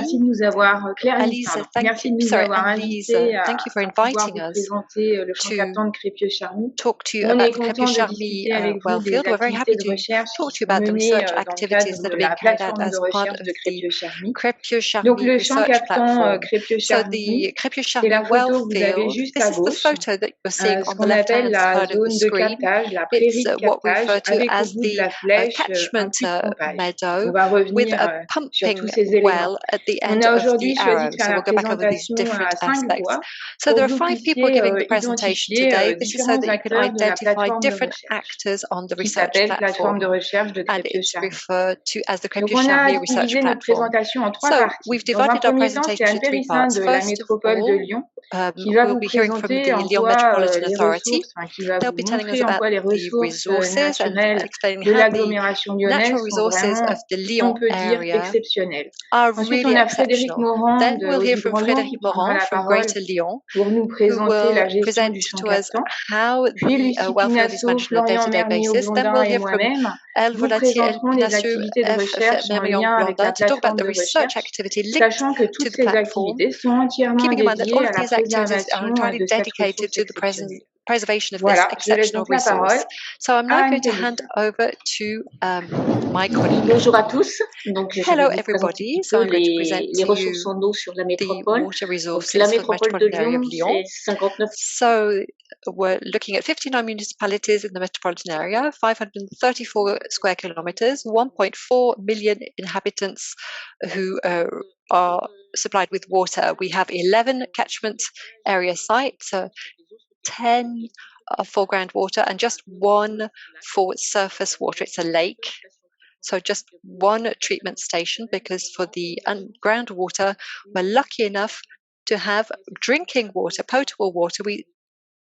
merci de nous avoir, Annelise, merci de nous avoir invités thank you for à pouvoir inviting vous us présenter le champ to captant de Crépieux-Charmy. talk to you On est about the content de Crépieux-Charmy discuter avec vous des wellfield. We're very happy activités de to recherche talk qui to you sont about the menées research dans le activities cadre that de are being la carried out plateforme de as part recherche of de the Crépieux-Charmy. Donc Crépieux-Charmy le champ research captant platform. So Crépieux-Charmy, the c'est Crépieux-Charmy la photo que vous avez wellfield, juste this à is the gauche, photo that you're seeing ce on the qu'on appelle left-hand la side of the zone de screen. captage, la It's prairie de what we captage, refer to avec au as bout de the la flèche un catchment puits de pompage. meadow On va with revenir a sur tous pumping ces éléments. well at the On end a of the aujourd'hui choisi arrow. de faire So la we'll go back over these présentation different à 5 aspects. voix So pour there que are vous 5 people puissiez giving the presentation today. identifier This is so différents that you can acteurs de la identify plateforme de different recherche actors on the qui research s'appelle plateforme platform, de recherche de and it's Crépieux-Charmy. referred to as the Donc on a Crépieux-Charmy Research divisé notre Platform. présentation en 3 So parties. we've Dans un divided our premier temps, c'est presentation into 3 Perrissin parts. de la First of métropole de all, Lyon qui va we'll vous be hearing from présenter the en Lyon quoi Metropolitan les Authority. ressources, qui va They'll vous be telling us montrer en about quoi les the ressources resources and naturelles explaining de how the l'agglomération lyonnaise natural sont resources vraiment, of the on Lyon peut dire, area exceptionnelles. are Ensuite, on really a Frédéric exceptional. Morand Then de we'll Eau hear du from Grand Frédéric qui prendra Morand la from parole Greater Lyon, pour nous who présenter will la gestion present du champ to us captant. how Puis the Lucie wellfield is Pinasseau, managed on a Florian day-to-day basis. Then Mermillot-Blondin we'll et hear from moi-même Elle vous Volatier, Elle présenterons les Pinasseau, activités de recherche en lien avec la Mermillon-Blondin to talk about plateforme the de research recherche, activity linked sachant que to toutes the ces platform, activités sont entièrement keeping in mind that dédiées all à of la these activities are préservation entirely de cette dedicated ressource to the exceptionnelle. preservation of this Voilà, je laisse exceptional donc la parole resource. So I'm à now going to Anne-Lise. hand over to my colleague. Bonjour à tous. Donc, je Hello vais vous présenter un everybody. petit So peu I'm going to present les to ressources you en eau sur la the métropole. water Donc, resources la for the métropole de metropolitan area of Lyon, Lyon. c'est 59. So we're looking at 59 municipalities in the metropolitan area, 534 square kilometers, 1.4 million inhabitants who are supplied with water. We have 11 catchment area sites, 10 for groundwater and just 1 for surface water. It's a lake. So just 1 treatment station, because for the groundwater, we're lucky enough to have drinking water, potable water. We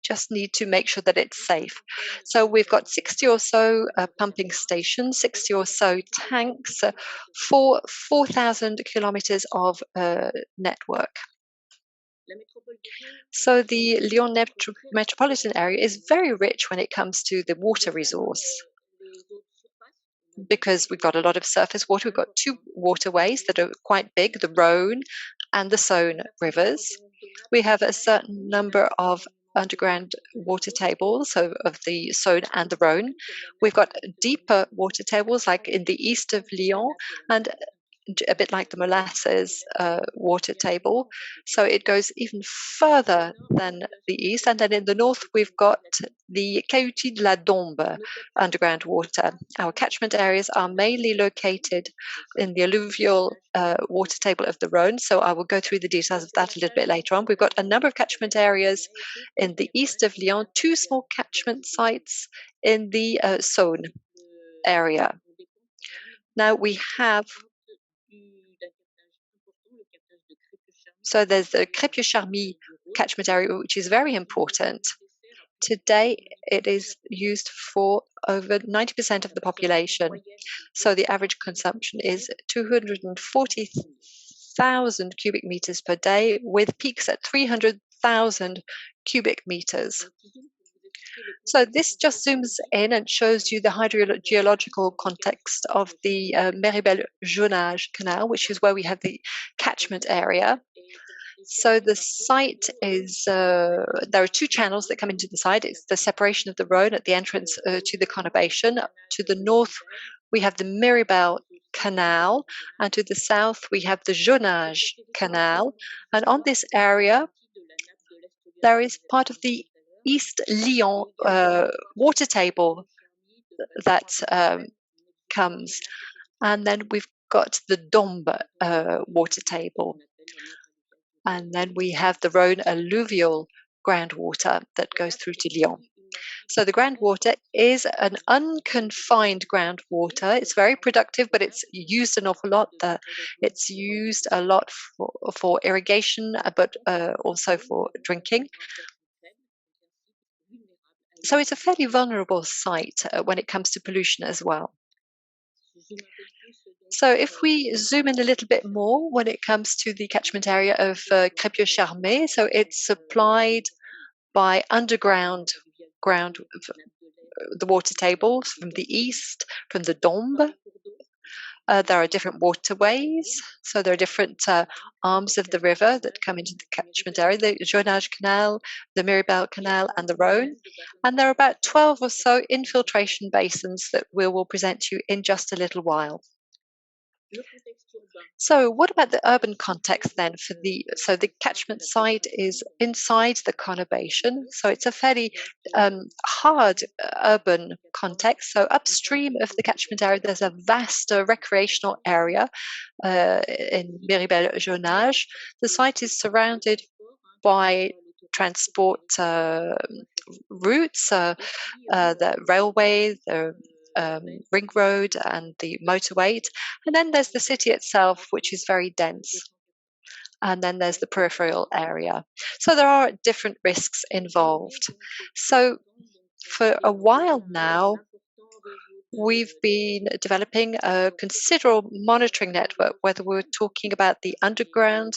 just need to make sure that it's safe. So we've got 60 or so pumping stations, 60 or so tanks, for 4,000 kilometers of network. So the Lyon metropolitan area is very rich when it comes to the water resource, because we've got a lot of surface water. We've got 2 waterways that are quite big, the Rhône and the Saône rivers. We have a certain number of underground water tables, so of the Saône and the Rhône. We've got deeper water tables like in the east of Lyon, and a bit like the molasses water table. So it goes even further than the east. And then in the north, we've got the Cailloux de la Dombe underground water. Our catchment areas are mainly located in the alluvial water table of the Rhône. So I will go through the details of that a little bit later on. We've got a number of catchment areas in the east of Lyon, 2 small catchment sites in the Saône area. Now we have So there's the Crépieux-Charmy catchment area, which is very important. Today, it is used for over 90% of the population. So the average consumption is 240,000 cubic meters per day, with peaks at 300,000 cubic meters. So this just zooms in and shows you the hydrogeological context of the Méribel-Jonage Canal, which is where we have the catchment area. So the site is, there are 2 channels that come into the site. It's the separation of the Rhône at the entrance to the conurbation. To the north, we have the Méribel Canal, and to the south, we have the Jonage Canal. And on this area, there is part of the East Lyon water table that comes. And then we've got the Dombe water table. And then we have the Rhône alluvial groundwater that goes through to Lyon. So the groundwater is an unconfined groundwater. It's very productive, but it's used an awful lot. It's used a lot for irrigation, but also for drinking. So it's a fairly vulnerable site when it comes to pollution as well. So if we zoom in a little bit more when it comes to the catchment area of Crépieux-Charmy, so it's supplied by underground the water tables from the east, from the Dombe. There are different waterways, so there are different arms of the river that come into the catchment area, the Jonage Canal, the Miribel Canal, and the Rhône. And there are about 12 or so infiltration basins that we will present to you in just a little while. So what about the urban context then? So the catchment site is inside the conurbation, so it's a fairly hard urban context. So upstream of the catchment area, there's a vast recreational area in Miribel-Jonage. The site is surrounded by transport routes, the railway, the ring road and the motorway. And then there's the city itself, which is very dense. And then there's the peripheral area. So there are different risks involved. So for a while now, we've been developing a considerable monitoring network, whether we're talking about the underground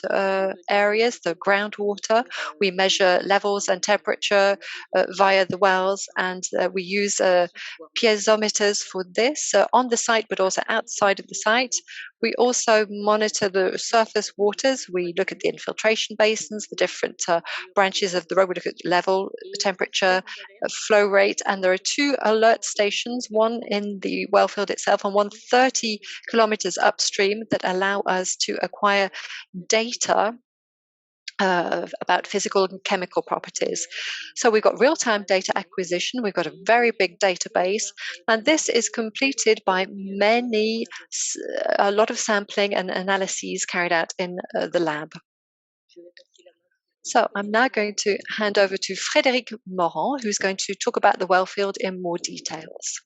areas, the groundwater. We measure levels and temperature via the wells, and we use piezometers for this on the site, but also outside of the site. We also monitor the surface waters. We look at the infiltration basins, the different branches of the road. We look at level, temperature, flow rate, and there are 2 alert stations, one in the well field itself and one 30 kilometers upstream, that allow us to acquire data about physical and chemical properties. So we've got real-time data acquisition, we've got a very big database, and this is completed by a lot of sampling and analyses carried out in the lab. So I'm now going to hand over to Frédéric Morand, who's going to talk about the well field in more details.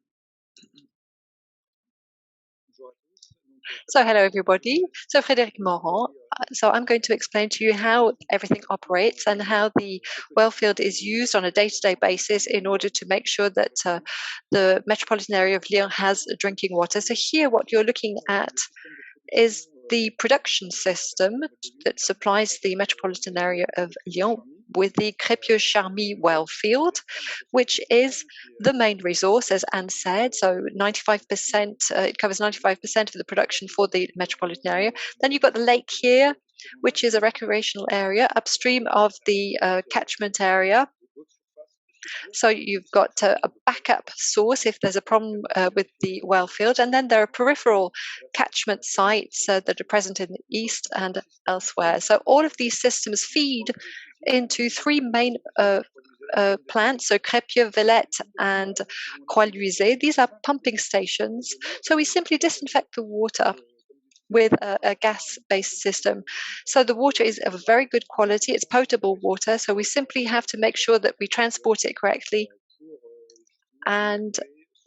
So hello everybody. So Frédéric Morand. So I'm going to explain to you how everything operates and how the well field is used on a day-to-day basis in order to make sure that the metropolitan area of Lyon has drinking water. So here what you're looking at is the production system that supplies the metropolitan area of Lyon with the Crépieux-Charmy well field, which is the main resource, as Anne said. So 95%, it covers 95% of the production for the metropolitan area. Then you've got the lake here, which is a recreational area upstream of the catchment area. So you've got a backup source if there's a problem with the well field, and then there are peripheral catchment sites that are present in the east and elsewhere. So all of these systems feed into 3 main plants, so Crépieux, Villette, and Croix-Luisé. These are pumping stations. So we simply disinfect the water with a gas-based system. So the water is of very good quality. It's potable water, so we simply have to make sure that we transport it correctly and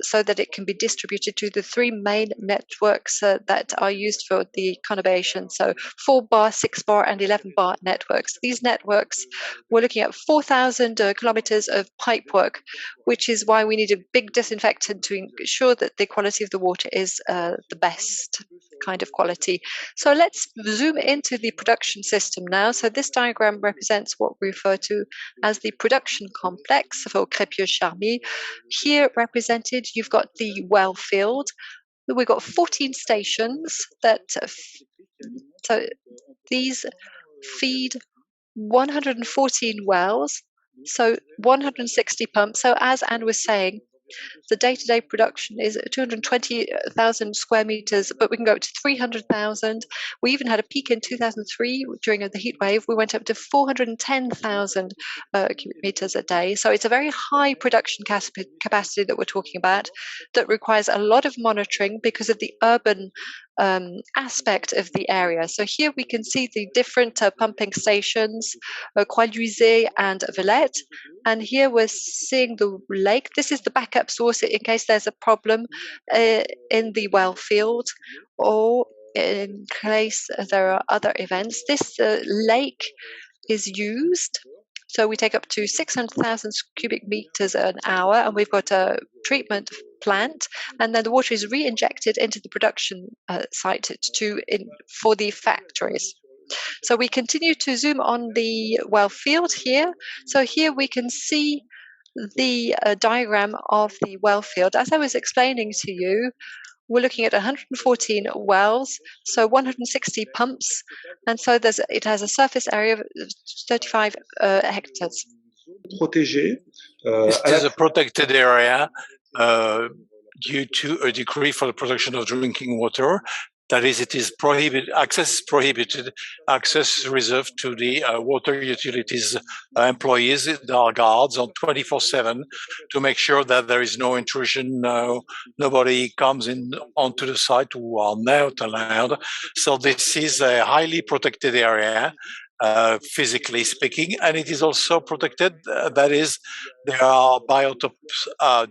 so that it can be distributed to the 3 main networks that are used for the conurbation. So 4 bar, 6 bar, and 11 bar networks. These networks, we're looking at 4,000 kilometers of pipe work, which is why we need a big disinfectant to ensure that the quality of the water is the best kind of quality. So let's zoom into the production system now. So this diagram represents what we refer to as the production complex for Crépieux-Charmy. Here represented, you've got the well field. We've got 14 stations that so these feed 114 wells, so 160 pumps. So as Anne was saying, the day-to-day production is 220,000 square meters, but we can go up to 300,000. We even had a peak in 2003 during the heat wave. We went up to 410,000 cubic meters a day. So it's a very high production capacity that we're talking about that requires a lot of monitoring because of the urban aspect of the area. So here we can see the different pumping stations, Croix-Luisé and Villette. And here we're seeing the lake. This is the backup source in case there's a problem in the well field or in case there are other events. This lake is used. So we take up to 600,000 cubic meters an hour, and we've got a treatment plant, and then the water is re-injected into the production site for the factories. So we continue to zoom on the well field here. So here we can see the diagram of the well field. As I was explaining to you, we're looking at 114 wells, so 160 pumps, and so it has a surface area of 35 hectares. This is a protected area due to a decree for the production of drinking water. That is, it is prohibited. Access is prohibited. Access is reserved to the water utilities employees. There are guards on 24/7 to make sure that there is no intrusion. Nobody comes in onto the site who are not allowed. So this is a highly protected area. Physically speaking, and it is also protected. That is, there are biotopes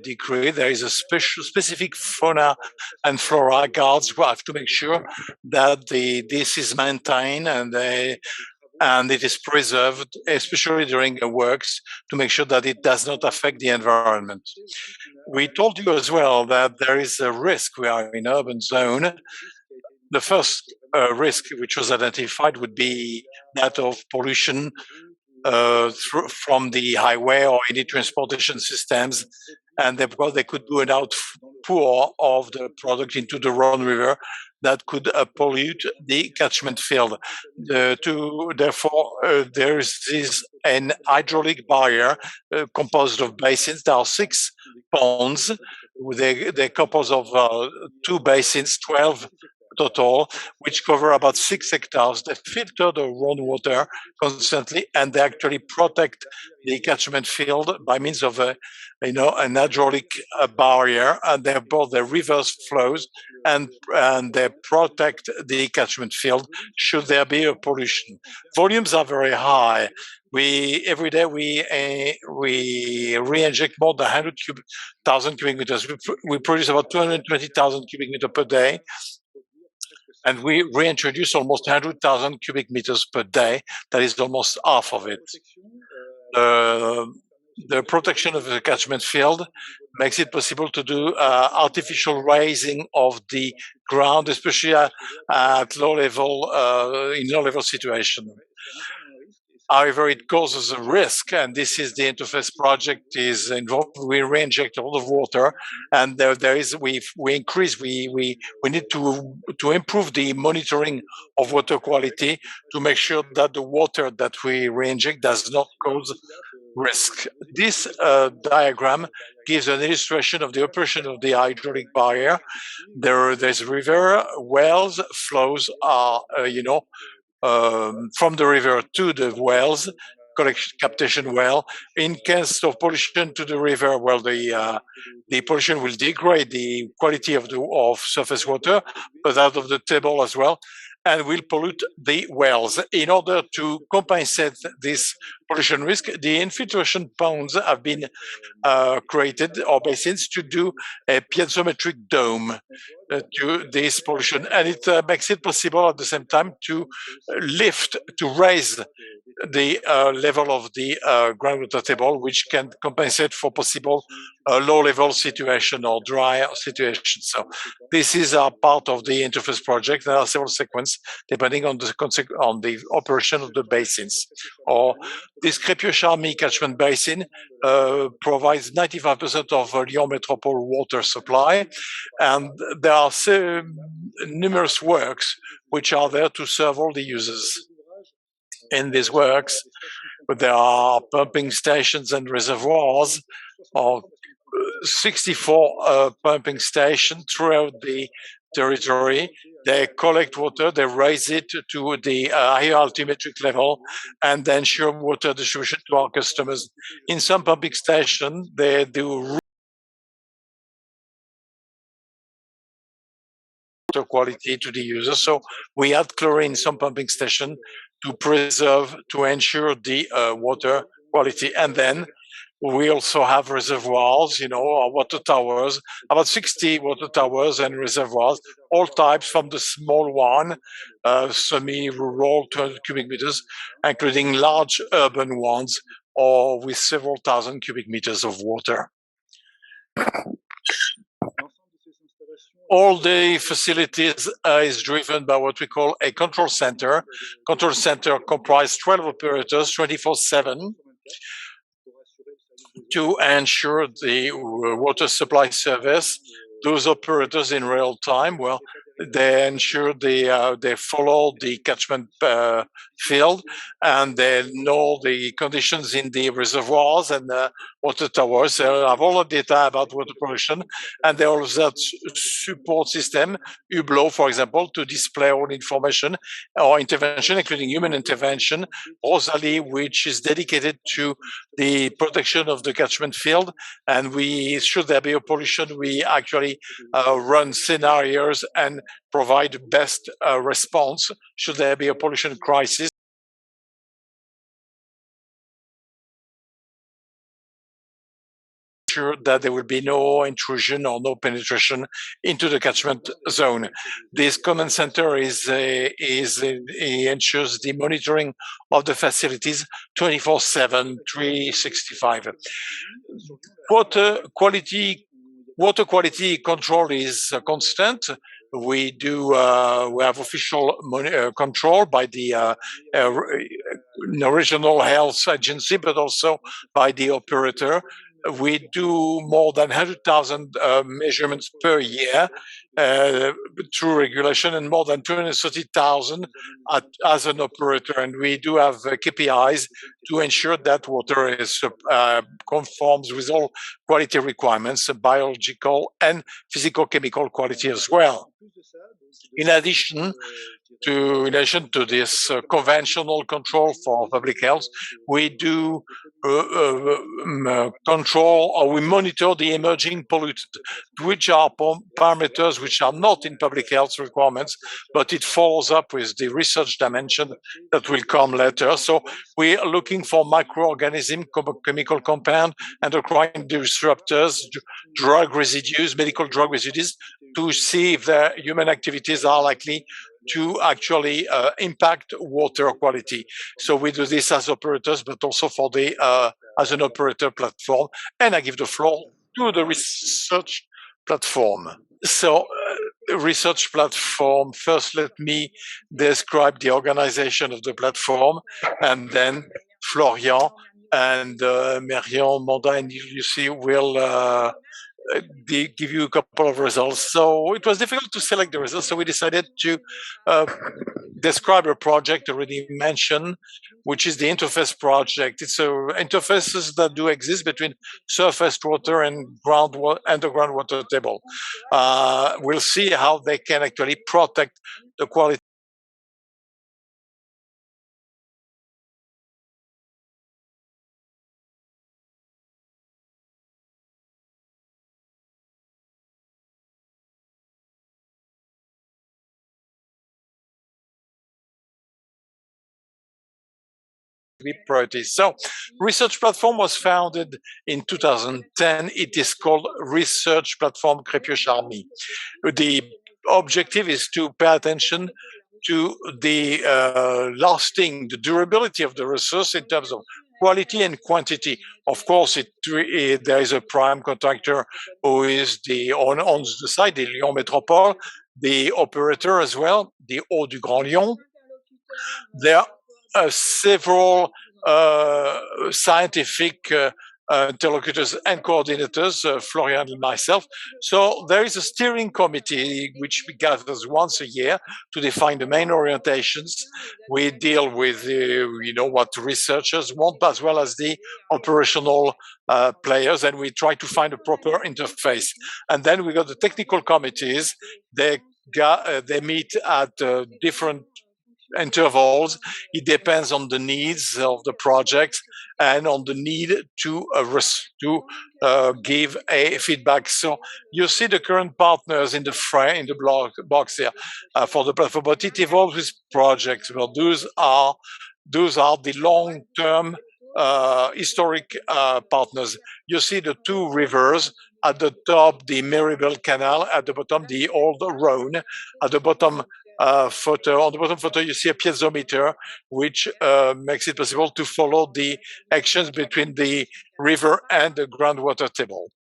decree. There is a specific fauna and flora guards who have to make sure that this is maintained and it is preserved, especially during the works, to make sure that it does not affect the environment. We told you as well that there is a risk. We are in urban zone. The first risk which was identified would be that of pollution from the highway or any transportation systems, and they could do an outpour of the product into the Rhone River that could pollute the catchment field. Therefore, there is an hydraulic barrier composed of basins. There are 6 ponds. They're composed of 2 basins, 12 total, which cover about 6 hectares. They filter the groundwater constantly, and they actually protect the catchment field by means of an hydraulic barrier, and they both the reverse flows and they protect the catchment field should there be a pollution. Volumes are very high. Every day we re-inject more than 100,000 cubic meters. We produce about 220,000 cubic meters per day. And we reintroduce almost 100,000 cubic meters per day. That is almost half of it. The protection of the catchment field makes it possible to do artificial raising of the ground, especially at low level, in low level situation. However, it causes a risk, and this is the interface project is involved. We reinject a lot of water, and we need to improve the monitoring of water quality to make sure that the water that we reinject does not cause risk. This diagram gives an illustration of the operation of the hydraulic barrier. There's river, wells, flows are, from the river to the wells, captation well. In case of pollution to the river, well, the pollution will degrade the quality of surface water, but out of the table as well, and will pollute the wells. In order to compensate this pollution risk, the infiltration ponds have been created, or basins, to do a piezometric dome to this pollution. And it makes it possible at the same time to raise the level of the groundwater table, which can compensate for possible low-level situation or dry situation. So this is a part of the interface project. There are several sequences depending on the operation of the basins. Or this Crépieux-Charmy catchment basin provides 95% of Lyon Metropole water supply, and there are numerous works which are there to serve all the users. In these works, there are pumping stations and reservoirs, or 64 pumping stations throughout the territory. They collect water, they raise it to the higher altimetric level, and then ensure water distribution to our customers. In some pumping stations, they do water quality to the user. So we add chlorine in some pumping station to ensure the water quality. And then we also have reservoirs, water towers, about 60 water towers and reservoirs, all types, from the small one, semi-rural 200 cubic meters, including large urban ones, or with several thousand cubic meters of water. All the facilities is driven by what we call a control center. Control center comprises 12 operators, 24/7, to ensure the water supply service those operators in real time, well, they ensure they follow the catchment field, and they know the conditions in the reservoirs and water towers. They have all the data about water pollution, and they also have support system, Hublot, for example, to display all information or intervention, including human intervention. Rosalie, which is dedicated to the protection of the catchment field, and should there be a pollution, we actually run scenarios and provide best response should there be a pollution crisis. Sure that there will be no intrusion or no penetration into the catchment zone. This command center ensures the monitoring of the facilities 24/7, 365. Water quality control is constant. We have official control by the regional health agency, but also by the operator. We do more than 100,000 measurements per year through regulation, and more than 230,000 as an operator. And we do have KPIs to ensure that water conforms with all quality requirements, biological and physical chemical quality as well. In addition to this conventional control for public health, we do control, or we monitor the emerging pollutants, which are parameters which are not in public health requirements, but it follows up with the research dimension that will come later. So we are looking for microorganism, chemical compound, endocrine disruptors, drug residues, medical drug residues, to see if the human activities are likely to actually impact water quality. So we do this as operators, but also for the as an operator platform. And I give the floor to the research platform. So research platform, first let me describe the organization of the platform, and then Florian and Marion, Monda, and Lucie will give you a couple of results. So it was difficult to select the results, so we decided to describe a project already mentioned, which is the interface project. It's interfaces that do exist between surface water and underground water table. We'll see how they can actually protect the quality. Priorities. So research platform was founded in 2010. It is called Research Platform Crépieux-Charmy. The objective is to pay attention to the the durability of the resource in terms of quality and quantity. Of course, there is a prime contractor who is on the side, the Lyon Métropole, the operator as well, the Eau du Grand Lyon. There are several scientific interlocutors and coordinators, Florian and myself. So there is a steering committee which gathers once a year to define the main orientations. We deal with what researchers want, as well as the operational players, and we try to find a proper interface. And then we got the technical committees. They meet at different intervals. It depends on the needs of the project and on the need to give a feedback. So you see the current partners in the box here for the platform, but it evolves with projects. Well, those are the long-term historic partners. You see the two rivers. At the top, the Mirabel Canal. At the bottom, the old Rhone. At the bottom photo. On the bottom photo, you see a piezometer, which makes it possible to follow the actions between the river and the groundwater table.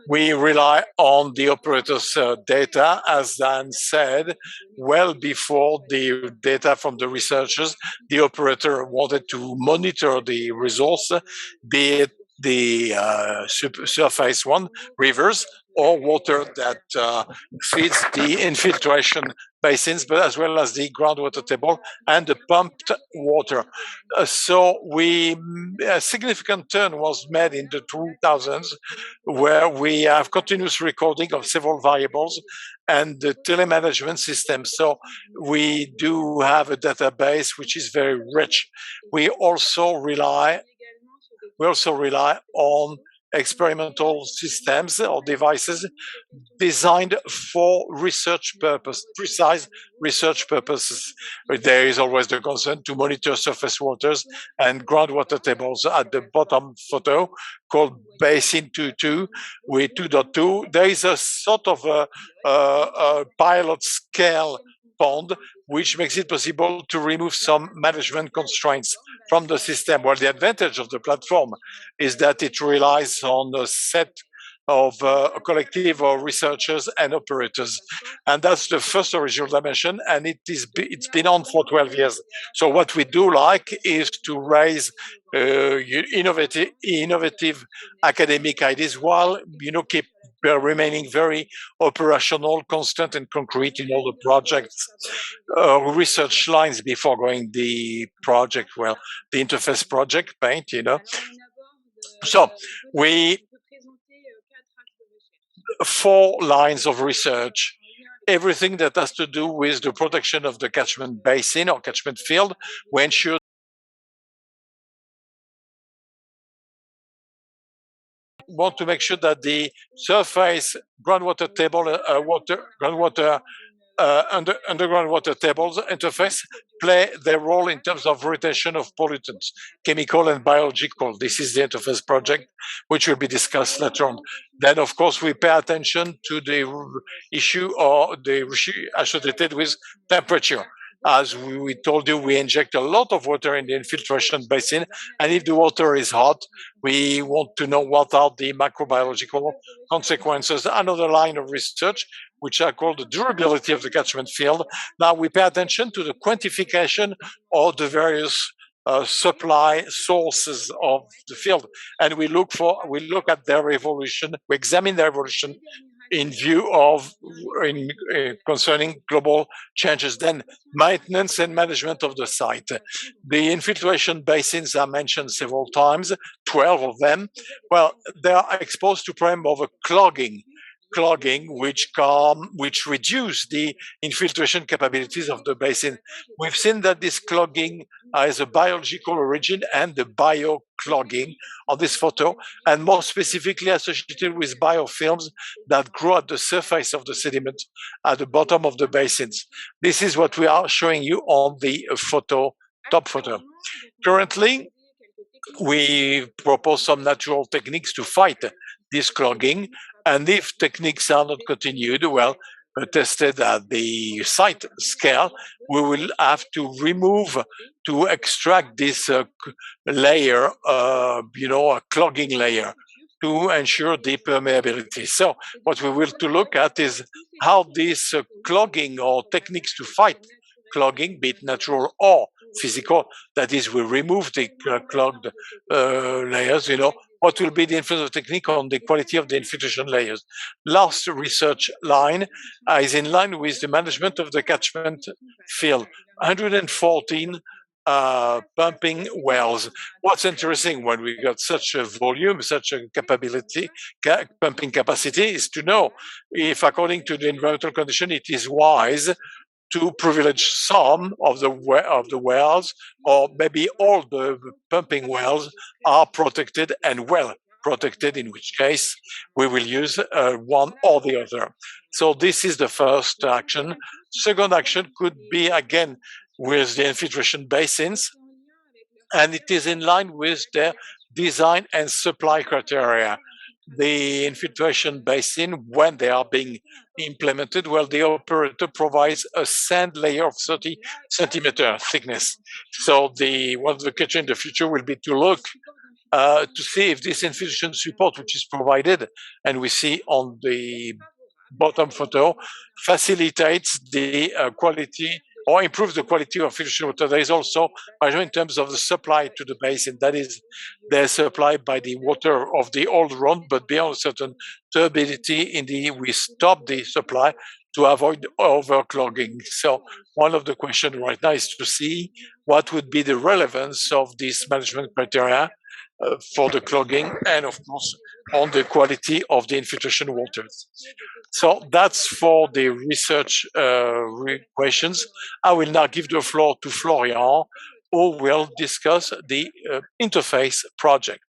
We rely on the operator's data, as Dan said. Well before the data from the researchers, the operator wanted to monitor the resource, be it surface one, rivers, or water that feeds the infiltration basins, but as well as the groundwater table and the pumped water. So a significant turn was made in the 2000s, where we have continuous recording of several variables and the telemanagement system. So we do have a database which is very rich. We also rely on experimental systems or devices designed for precise research purposes. There is always the concern to monitor surface waters and groundwater tables. At the bottom photo, called Basin 2.2 with 2.2, there is a sort of a pilot scale pond, which makes it possible to remove some management constraints from the system. Well, the advantage of the platform is that it relies on a set of a collective of researchers and operators. And that's the first original dimension, and it's been on for 12 years. So what we do like is to raise innovative academic ideas while, keep remaining very operational, constant, and concrete in all the projects. Research lines before going the project, well, the interface project, paint, So we 4 lines of research. Everything that has to do with the protection of the catchment basin or catchment field. We ensure want to make sure that the surface groundwater table, underground water tables interface play their role in terms of retention of pollutants, chemical and biological. This is the interface project, which will be discussed later on. Then, of course, we pay attention to the issue associated with temperature. As we told you, we inject a lot of water in the infiltration basin, and if the water is hot, we want to know what are the microbiological consequences. Another line of research, which are called the durability of the catchment field. Now we pay attention to the quantification of the various supply sources of the field, and we look at their evolution. We examine their evolution in view of concerning global changes. Then maintenance and management of the site. The infiltration basins are mentioned several times, 12 of them. Well, they are exposed to problem of a clogging, which reduce the infiltration capabilities of the basin. We've seen that this clogging has a biological origin and the bioclogging on this photo, and more specifically associated with biofilms that grow at the surface of the sediment at the bottom of the basins. This is what we are showing you on the top photo. Currently, we propose some natural techniques to fight this clogging, and if techniques are not continued, well, tested at the site scale, we will have to extract this layer, a clogging layer, to ensure the permeability. So what we will to look at is how this clogging or techniques to fight clogging, be it natural or physical, that is, we remove the clogged layers, what will be the influence of technique on the quality of the infiltration layers. Last research line is in line with the management of the catchment field. 114 pumping wells. What's interesting when we got such a volume, such a pumping capacity, is to know if, according to the environmental condition, it is wise to privilege some of the wells, or maybe all the pumping wells are protected and well protected, in which case we will use one or the other. So this is the first action. Second action could be, again, with the infiltration basins, and it is in line with their design and supply criteria. The infiltration basin, when they are being implemented, well, the operator provides a sand layer of 30 centimeter thickness. So one of the criteria in the future will be to look to see if this infiltration support, which is provided, and we see on the bottom photo, facilitates the quality or improve the quality of filtration water. There is also measure in terms of the supply to the basin. That is, they're supplied by the water of the old run, but beyond a certain turbidity, we stop the supply to avoid overclogging. So one of the questions right now is to see what would be the relevance of these management criteria for the clogging and, of course, on the quality of the infiltration waters. So that's for the research questions. I will now give the floor to Florian, who will discuss the interface project.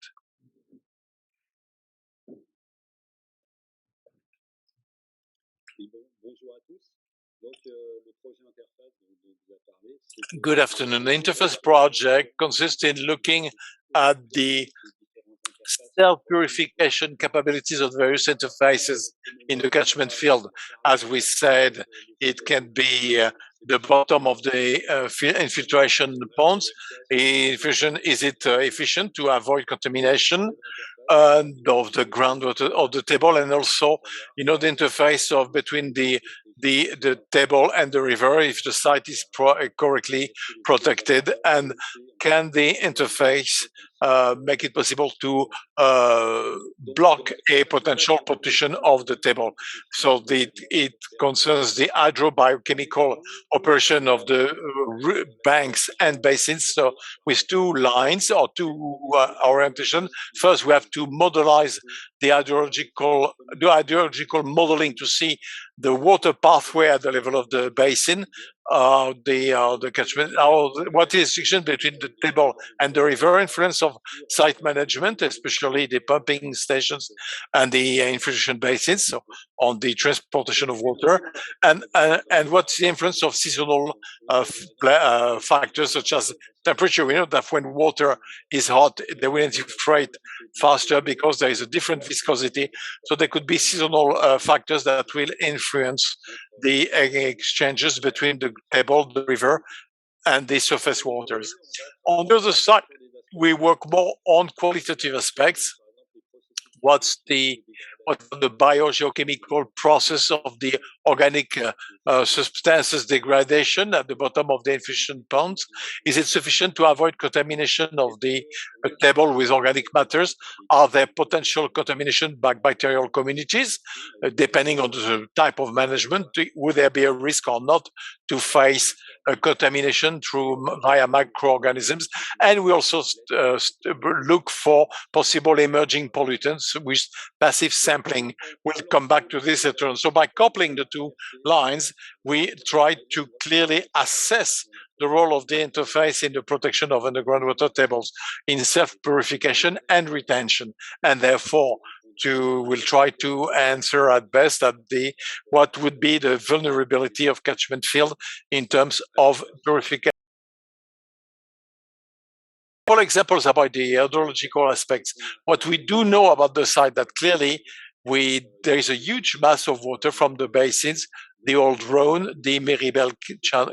Good afternoon. The interface project consists in looking at the self-purification capabilities of various interfaces in the catchment field. As we said, it can be the bottom of the infiltration ponds. Is it efficient to avoid contamination of the groundwater of the table, and also, the interface of between the table and the river, if the site is correctly protected, and can the interface make it possible to block a potential pollution of the table. So it concerns the hydrobiochemical operation of the banks and basins. So with two lines or two orientation. First, we have to modelize the hydrological modeling to see the water pathway at the level of the basin, the catchment, what is the distinction between the table and the river, influence of site management, especially the pumping stations and the infiltration basins, so on the transportation of water, and what's the influence of seasonal factors such as temperature. We know that when water is hot, they will infiltrate faster because there is a different viscosity. So there could be seasonal factors that will influence the exchanges between the table, the river, and the surface waters. On the other side, we work more on qualitative aspects. What's the biogeochemical process of the organic substances degradation at the bottom of the infiltration ponds? Is it sufficient to avoid contamination of the table with organic matters? Are there potential contamination by bacterial communities? Depending on the type of management, would there be a risk or not to face contamination via microorganisms? And we also look for possible emerging pollutants with passive sampling. We'll come back to this later on. So by coupling the two lines, we try to clearly assess the role of the interface in the protection of underground water tables in self-purification and retention, and therefore we'll try to answer at best at what would be the vulnerability of catchment field in terms of purification. All examples about the hydrological aspects. What we do know about the site, that clearly there is a huge mass of water from the basins, the old Rhone, the Méribel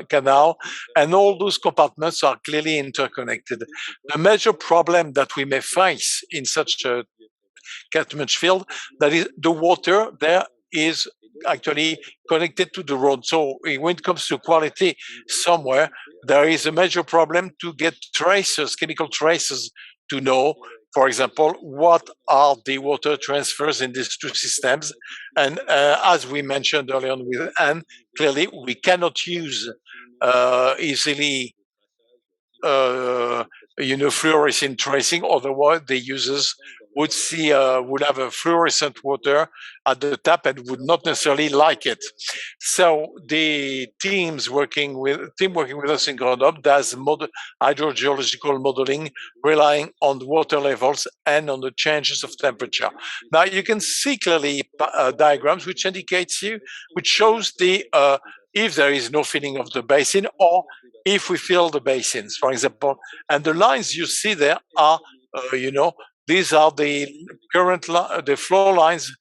Canal, and all those compartments are clearly interconnected. The major problem that we may face in such a catchment field, that is the water there is actually connected to the road. So when it comes to quality somewhere, there is a major problem to get traces, chemical traces, to know, for example, what are the water transfers in these two systems. And as we mentioned earlier on with Anne, clearly we cannot use easily fluorescent tracing, otherwise the users would have a fluorescent water at the tap and would not necessarily like it. So the team working with us in Grenoble does hydrogeological modeling, relying on the water levels and on the changes of temperature. Now you can see clearly diagrams which shows if there is no filling of the basin, or if we fill the basins, for example. And the lines you see there are, these are the current the flow lines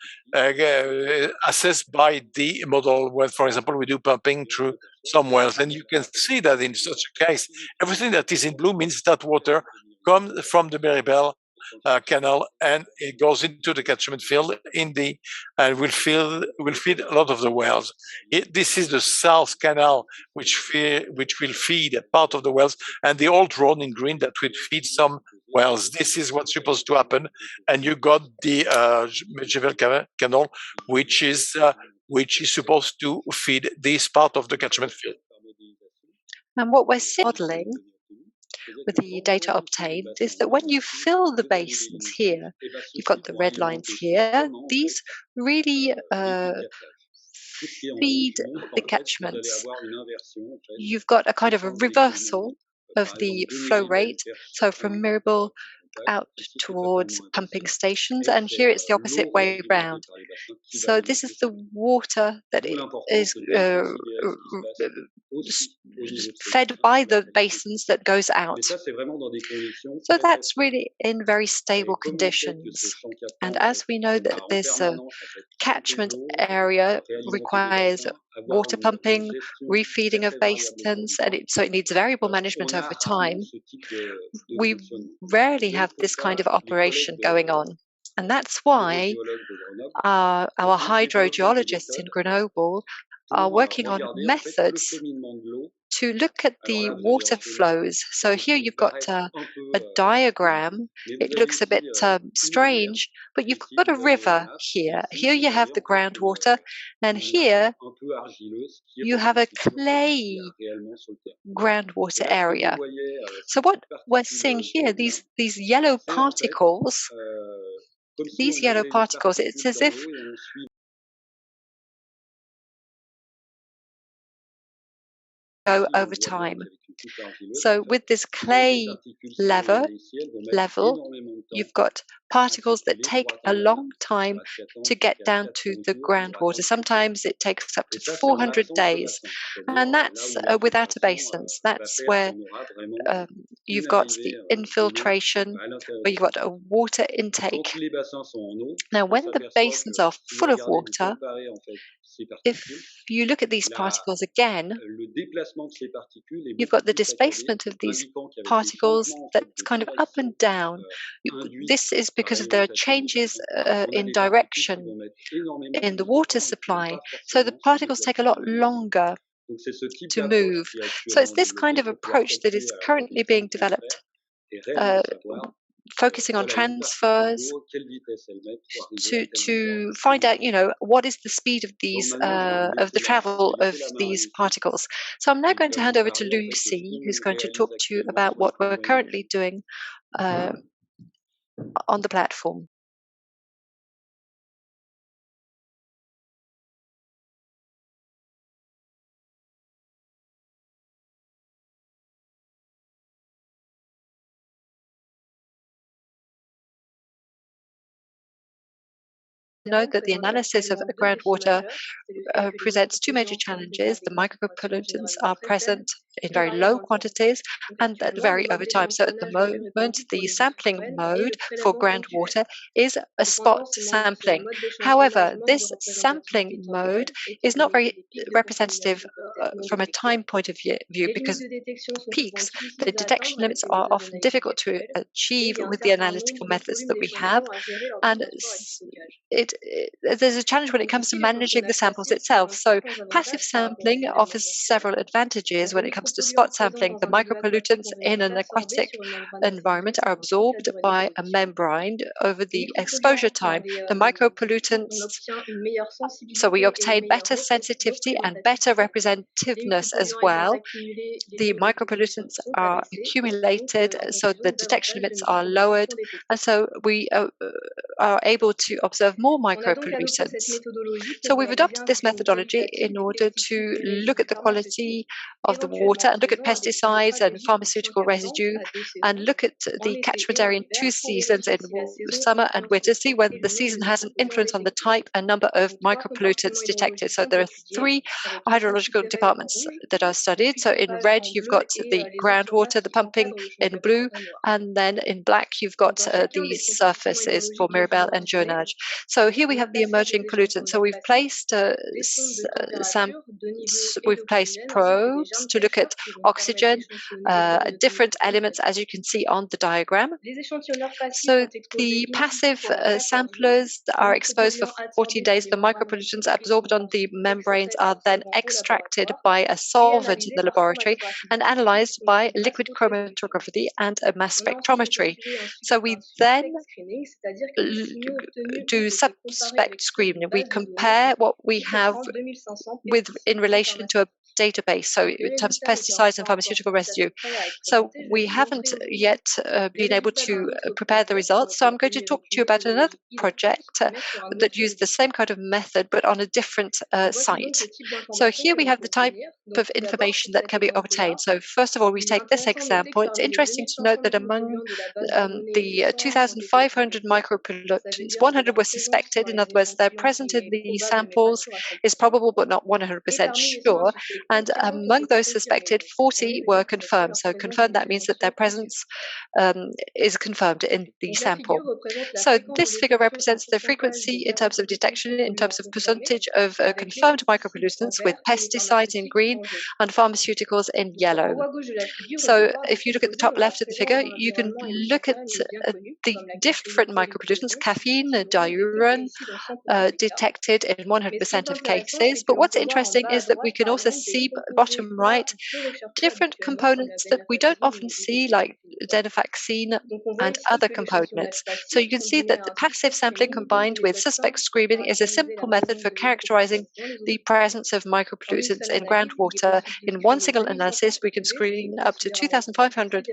assessed by the model where, for example, we do pumping through some wells. And you can see that in such a case, everything that is in blue means that water comes from the Méribel canal, and it goes into the catchment field and will feed a lot of the wells. This is the south canal, which will feed part of the wells, and the old road in green that will feed some wells. This is what's supposed to happen, and you got the Medieval canal, which is supposed to feed this part of the catchment field. And what we're modeling with the data obtained is that when you fill the basins here, you've got the red lines here, these really feed the catchments. You've got a kind of a reversal of the flow rate, so from Mirabel out towards pumping stations, and here it's the opposite way round. So this is the water that is fed by the basins that goes out. So that's really in very stable conditions. And as we know that this catchment area requires water pumping, refeeding of basins, and so it needs variable management over time. We rarely have this kind of operation going on. And that's why our hydrogeologists in Grenoble are working on methods to look at the water flows. So here you've got a diagram. It looks a bit strange, but you've got a river here. Here you have the groundwater, and here you have a clay groundwater area. So what we're seeing here, these yellow particles, it's as if go over time. So with this clay level, you've got particles that take a long time to get down to the groundwater. Sometimes it takes up to 400 days, and that's without a basins. That's where you've got the infiltration, where you've got a water intake. Now, when the basins are full of water, if you look at these particles again, you've got the displacement of these particles that's kind of up and down. This is because there are changes in direction in the water supply. So the particles take a lot longer to move. So it's this kind of approach that is currently being developed, focusing on transfers to find out, what is the speed of these of the travel of these particles. So I'm now going to hand over to Lucie, who's going to talk to you about what we're currently doing on the platform. Note that the analysis of groundwater presents two major challenges. The micropollutants are present in very low quantities and that vary over time. So at the moment, the sampling mode for groundwater is a spot sampling. However, this sampling mode is not very representative from a time point of view because peaks, the detection limits are often difficult to achieve with the analytical methods that we have. And there's a challenge when it comes to managing the samples itself. So passive sampling offers several advantages when it comes to spot sampling. The micropollutants in an aquatic environment are absorbed by a membrane over the exposure time. The micropollutants, so we obtain better sensitivity and better representativeness as well. The micropollutants are accumulated, so the detection limits are lowered, and so we are able to observe more micropollutants. So we've adopted this methodology in order to look at the quality of the water and look at pesticides and pharmaceutical residue and look at the catchment area in 2 seasons, in summer and winter, see whether the season has an influence on the type and number of micropollutants detected. So there are 3 hydrological departments that are studied. So in red, you've got the groundwater, the pumping; in blue, and then in black, you've got the surfaces for Mirabel and Jonage. So So here we have the emerging pollutants. So we've placed we've placed probes to look at oxygen, different elements, as you can see on the diagram. So the passive samplers are exposed for 14 days. The micropollutants absorbed on the membranes are then extracted by a solvent in the laboratory and analyzed by liquid chromatography and a mass spectrometry. So we then do suspect screening. We compare what we have in relation to a database, so in terms of pesticides and pharmaceutical residue. So we haven't yet been able to prepare the results. So I'm going to talk to you about another project that used the same kind of method, but on a different site. So here we have the type of information that can be obtained. So first of all, we take this example. It's interesting to note that among the 2,500 micropollutants, 100 were suspected. In other words, they're present in the samples, is probable but not 100% sure. And among those suspected, 40 were confirmed. So confirmed, that means that their presence is confirmed in the sample. So this figure represents the frequency in terms of detection, in terms of percentage of confirmed micropollutants, with pesticides in green and pharmaceuticals in yellow. So if you look at the top left of the figure, you can look at the different micropollutants, caffeine, diuron, detected in 100% of cases. But what's interesting is that we can also see, bottom right, different components that we don't often see, like denifaxine and other components. So you can see that the passive sampling combined with suspect screening is a simple method for characterizing the presence of micropollutants in groundwater. In one single analysis, we can screen up to 2,500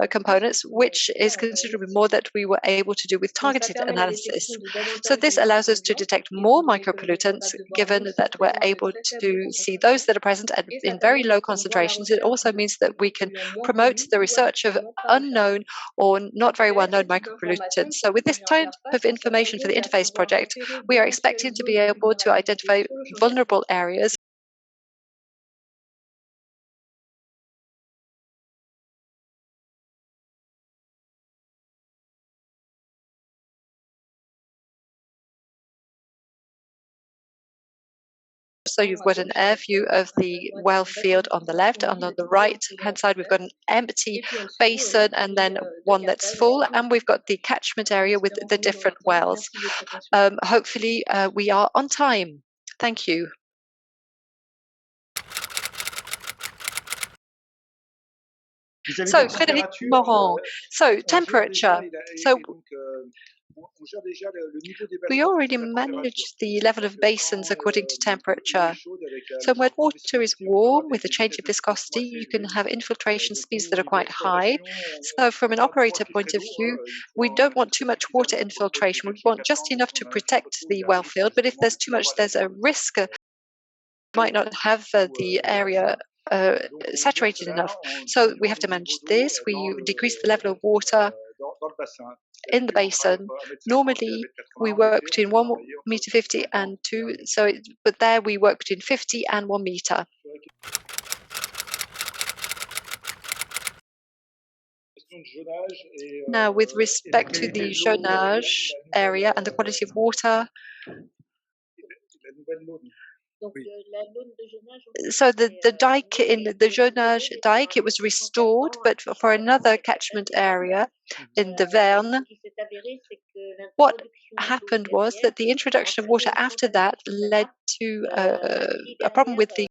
components, which is considerably more than we were able to do with targeted analysis. So this allows us to detect more micropollutants, given that we're able to see those that are present in very low concentrations. It also means that we can promote the research of unknown or not very well known micropollutants. So with this type of information for the interface project, we are expecting to be able to identify vulnerable areas . So you've got an air view of the well field on the left, and on the right-hand side, we've got an empty basin and then one that's full, and we've got the catchment area with the different wells. Hopefully, we are on time. Thank you. So, Frédéric Morand, so temperature. So, we already manage the level of basins according to temperature. So when water is warm with a change in viscosity, you can have infiltration speeds that are quite high. So from an operator point of view, we don't want too much water infiltration. We want just enough to protect the well field, but if there's too much, there's a risk might not have the area saturated enough. So we have to manage this. We decrease the level of water in the basin. Normally, we work between 1.50 meters and 2. But there we work between 50 and 1 meter. Now, with respect to the zonage area and the quality of water, so the dike in the zonage dike, it was restored, but for another catchment area in the Verne, what happened was that the introduction of water after that led to a problem with the,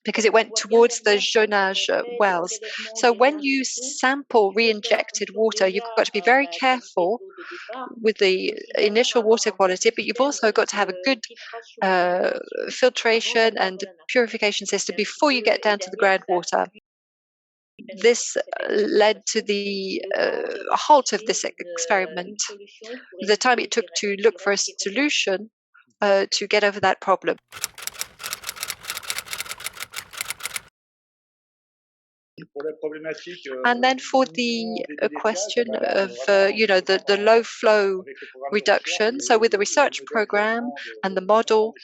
because it went towards the zonage wells. So when you sample re-injected water, you've got to be very careful with the initial water quality, but you've also got to have a good filtration and purification system before you get down to the groundwater. This led to the halt of this experiment, the time it took to look for a solution to get over that problem. And then for the question of the low flow reduction, so with the research program and the model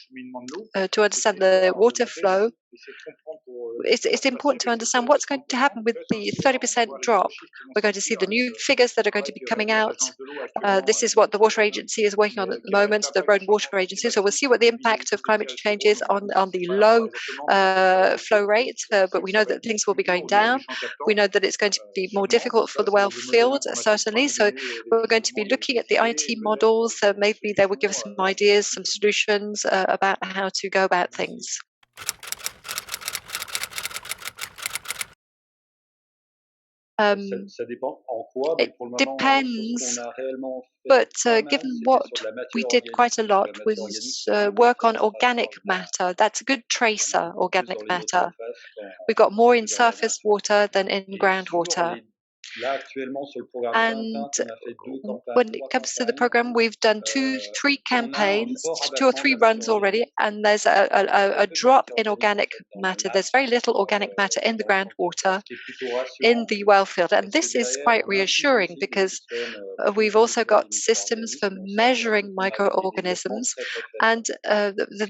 to understand the water flow, it's important to understand what's going to happen with the 30% drop. We're going to see the new figures that are going to be coming out. This is what the Water Agency is working on at the moment, the Road and Water Agency. So we'll see what the impact of climate change is on the low flow rate, but we know that things will be going down. We know that it's going to be more difficult for the well field, certainly. So we're going to be looking at the IT models. Maybe they will give us some ideas, some solutions about how to go about things. It depends, but given what we did quite a lot was work on organic matter. That's a good tracer, organic matter. We got more in surface water than in groundwater. And when it comes to the program, we've done 3 campaigns, 2 or 3 runs already, and there's a drop in organic matter. There's very little organic matter in the groundwater in the well field, and this is quite reassuring because we've also got systems for measuring microorganisms, and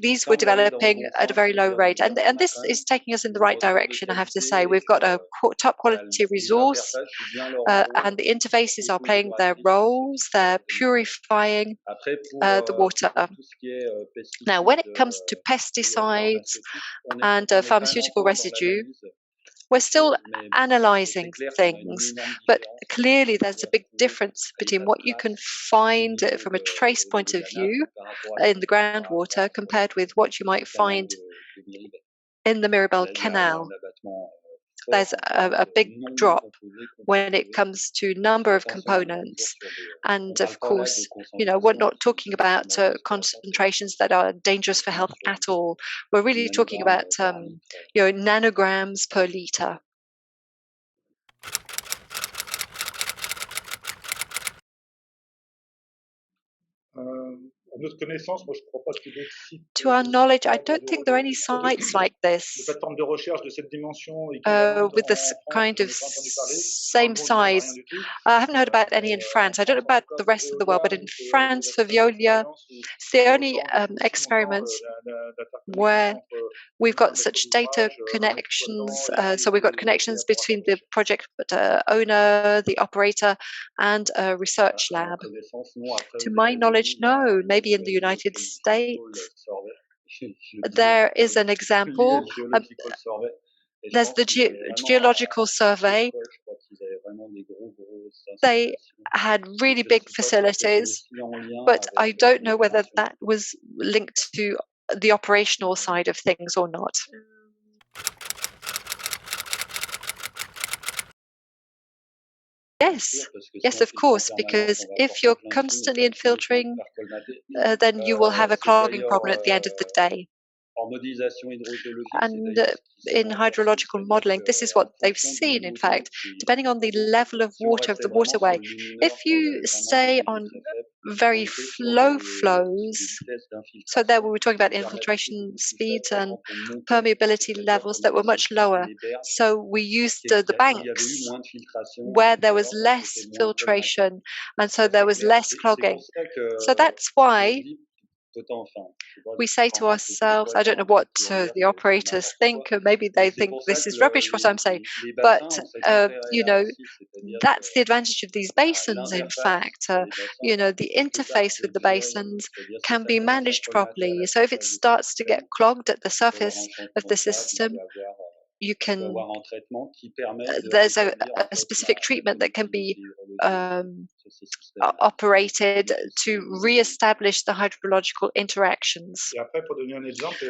these were developing at a very low rate, and this is taking us in the right direction, I have to say. We've got a top quality resource, and the interfaces are playing their roles. They're purifying the water. Now, when it comes to pesticides and pharmaceutical residue, we're still analyzing things, but clearly there's a big difference between what you can find from a trace point of view in the groundwater compared with what you might find in the Mirabel Canal. There's a big drop when it comes to number of components. And of course, we're not talking about concentrations that are dangerous for health at all. We're really talking about, nanograms per liter. To our knowledge, I don't think there are any sites like this with this kind of same size. I haven't heard about any in France. I don't know about the rest of the world, but in France, for Veolia, it's the only experiments where we've got such data connections. So we've got connections between the project owner, the operator, and a research lab. To my knowledge, no. Maybe in the United States, there is an example. There's the geological survey. They had really big facilities, but I don't know whether that was linked to the operational side of things or not. Yes, of course, because if you're constantly infiltrating, then you will have a clogging problem at the end of the day. And in hydrological modeling, this is what they've seen, in fact, depending on the level of water of the waterway. If you stay on very low flows, so there we were talking about infiltration speeds and permeability levels that were much lower. So we used the banks where there was less filtration, and so there was less clogging. So that's why we say to ourselves, I don't know what the operators think, maybe they think this is rubbish what I'm saying, but that's the advantage of these basins, in fact. The interface with the basins can be managed properly. So if it starts to get clogged at the surface of the system, you can, there's a specific treatment that can be operated to re-establish the hydrological interactions.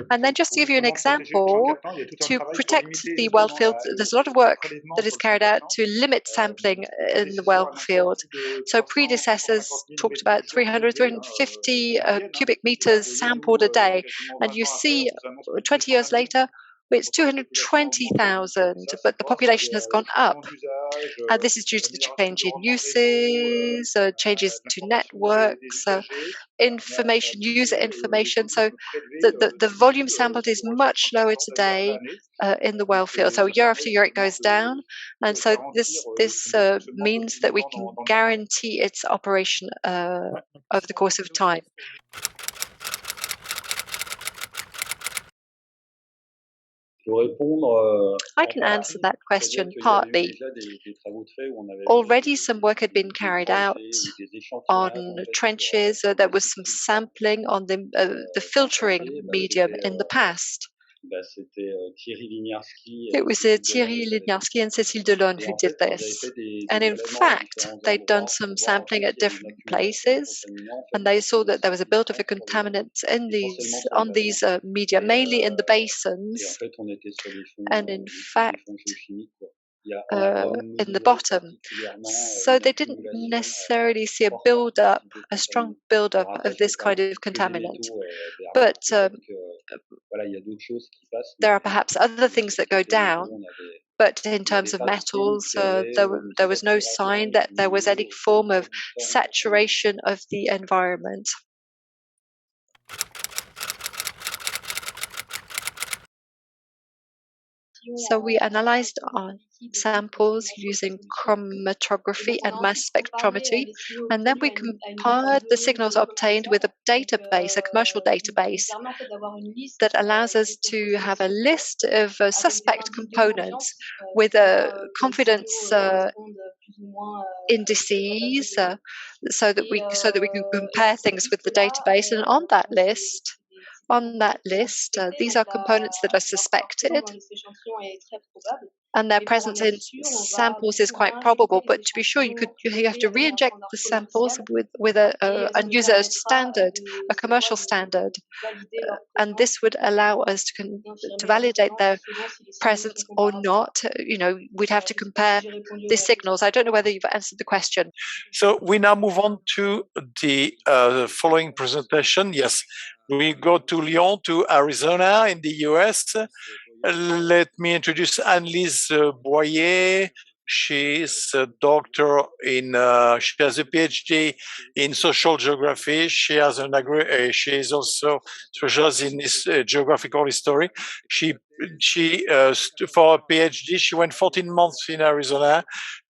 And then just to give you an example, to protect the well field, there's a lot of work that is carried out to limit sampling in the well field. So predecessors talked about 300, 350 cubic meters sampled a day. And you see 20 years later, it's 220,000, but the population has gone up. And this is due to the change in uses, changes to networks, information, user information. So the volume sampled is much lower today in the well field. So year after year it goes down. And so this means that we can guarantee its operation over the course of time. I can answer that question partly. Already some work had been carried out on trenches. There was some sampling on the filtering medium in the past. It was Thierry Liniarski and Cécile Delon who did this. And in fact, they'd done some sampling at different places, and they saw that there was a buildup of contaminants on these media, mainly in the basins, and in fact, in the bottom. So they didn't necessarily see a strong buildup of this kind of contaminant. But there are perhaps other things that go down. But in terms of metals, there was no sign that there was any form of saturation of the environment. So we analyzed our samples using chromatography and mass spectrometry, and then we compared the signals obtained with a database, a commercial database, that allows us to have a list of suspect components with confidence indices, so that we can compare things with the database. And on that list, these are components that are suspected, and their presence in samples is quite probable. But to be sure, you have to re-inject the samples and use a standard, a commercial standard, and this would allow us to validate their presence or not. We'd have to compare the signals. I don't know whether you've answered the question. So we now move on to the following presentation. Yes. We go to Lyon, to Arizona in the US. Let me introduce Anne-Lise Boyer. She's a doctor she has a PhD in social geography. She has she is also specialized in geographical history. For a PhD, she went 14 months in Arizona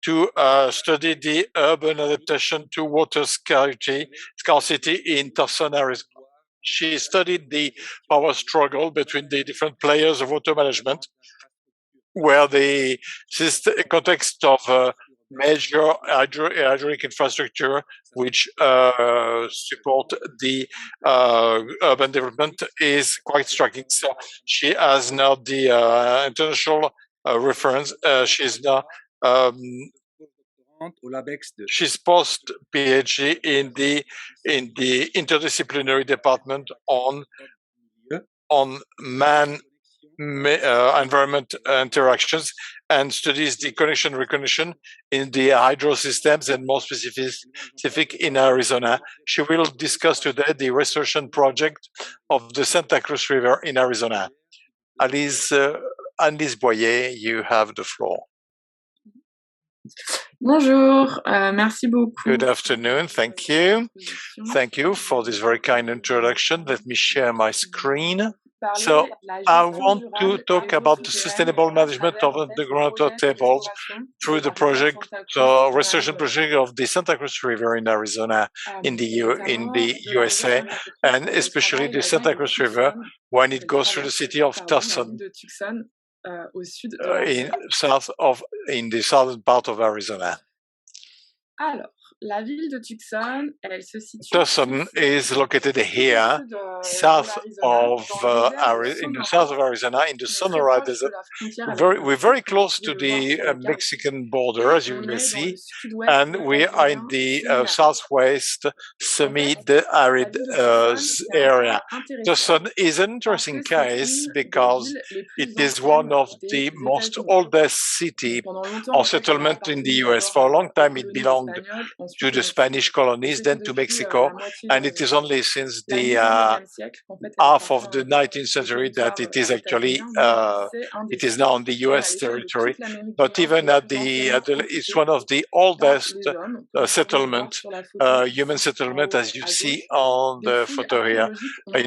to study the urban adaptation to water scarcity in Tucson, Arizona. She studied the power struggle between the different players of water management, where the context of major hydraulic infrastructure which support the urban development is quite striking. So she has now the international reference. She's now she's post PhD in the interdisciplinary department on environment interactions, and studies the connection recognition in the hydro systems, and more specific in Arizona. She will discuss today the restoration project of the Santa Cruz River in Arizona. Anne-Lise Boyer, you have the floor. Bonjour, merci beaucoup. Good afternoon, thank you. Thank you for this very kind introduction. Let me share my screen. So I want to talk about the sustainable management of underground tables through the project, restoration project of the Santa Cruz River in Arizona, in the USA, and especially the Santa Cruz River when it goes through the city of Tucson, in the southern part of Arizona. Alors, la ville de Tucson, elle se situe Tucson is located here, south of in the south of Arizona, in the Sonora Desert. We're very close to the Mexican border, as you may see, and we are in the southwest semi-arid area. Tucson is an interesting case because it is one of the most oldest city or settlement in the US. For a long time, it belonged to the Spanish colonies, then to Mexico, and it is only since the half of the 19th century that it is actually it is now on the US territory. But even it's one of the oldest human settlement, as you see on the photo here.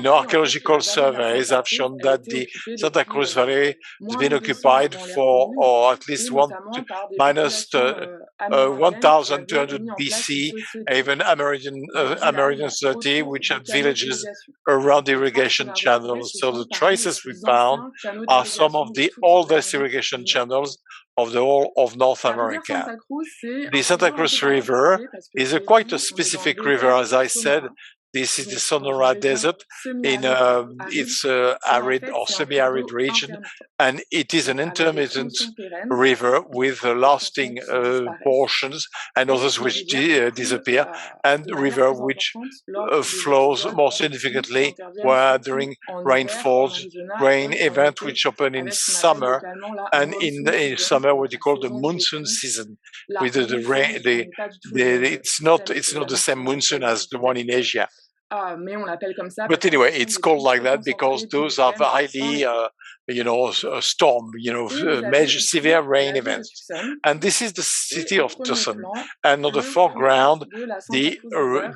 Archaeological surveys have shown that the Santa Cruz Valley has been occupied for, or at least minus 1,200 BC BC, even American society, which have villages around irrigation channels. So the traces we found are some of the oldest irrigation channels of the whole of North America. The Santa Cruz River is quite a specific river, as I said. This is the Sonora Desert in its arid or semi-arid region, and it is an intermittent river with lasting portions and others which disappear, and river which flows more significantly where during rainfalls, rain event which open in summer, and in the summer what you call the monsoon season. With the rain, it's not the same monsoon as the one in Asia. But anyway, it's called like that because those are highly, storm, major severe rain events. And this is the city of Tusson. And on the foreground, the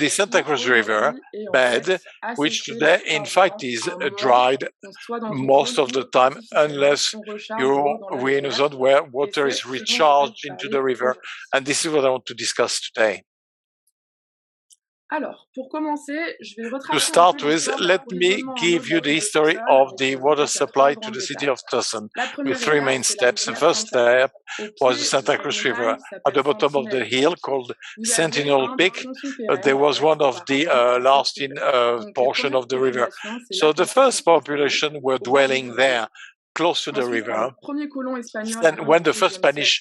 Santa Cruz River bed, which today, in fact, is dried most of the time, unless we're in a zone where water is recharged into the river. And this is what I want to discuss today. To start with, let me give you the history of the water supply to the city of Tusson with three main steps. The first step was the Santa Cruz River. At the bottom of the hill called Sentinel Peak, there was one of the lasting portion of the river. So the first population were dwelling there, close to the river. Then when the first Spanish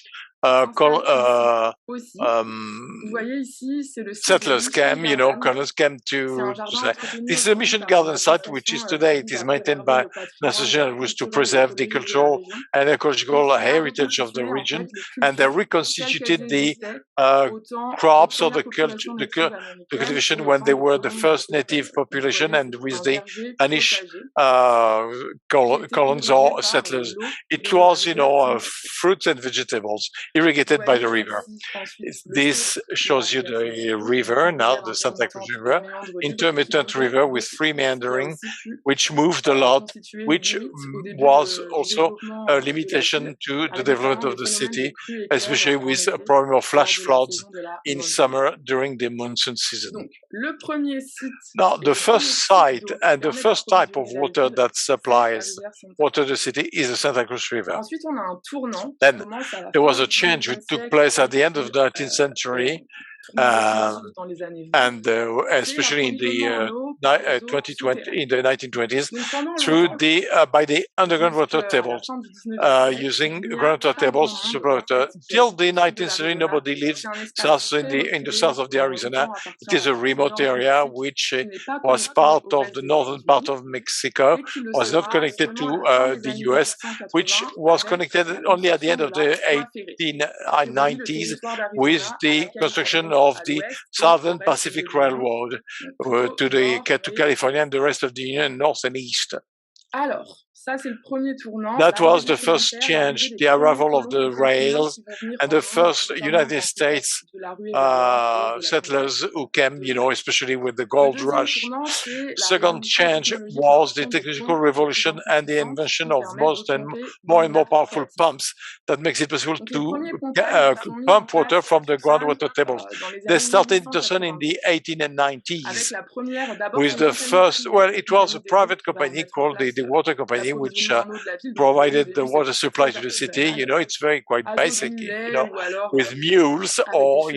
settlers came, colonists came to say, this is a mission garden site, which is today, it is maintained by an association which to preserve the cultural and ecological heritage of the region, and they reconstituted the crops or the cultivation when they were the first native population and with the Spanish colons or settlers. It was, fruits and vegetables irrigated by the river. This shows you the river, now the Santa Cruz River, intermittent river with free meandering, which moved a lot, which was also a limitation to the development of the city, especially with a problem of flash floods in summer during the monsoon season. Now, the first site and the first type of water that supplies water to the city is the Santa Cruz River. Then there was a change which took place at the end of the 19th century, and especially in the 1920s, through by the underground water tables, using groundwater tables to supply water. Till the 19th century, nobody lives in the south of the Arizona. It is a remote area which was part of the northern part of Mexico, was not connected to the US, which was connected only at the end of the 1890s with the construction of the Southern Pacific Railroad to California and the rest of the Union, north and east. That was the first change, the arrival of the rails and the first United States settlers who came, especially with the gold rush. Second change was the technological revolution and the invention of more and more powerful pumps that makes it possible to pump water from the groundwater tables. They started in Tusson in the 1890s with the first, it was a private company called the Water Company, which provided the water supply to the city. It's quite basic, with mules or,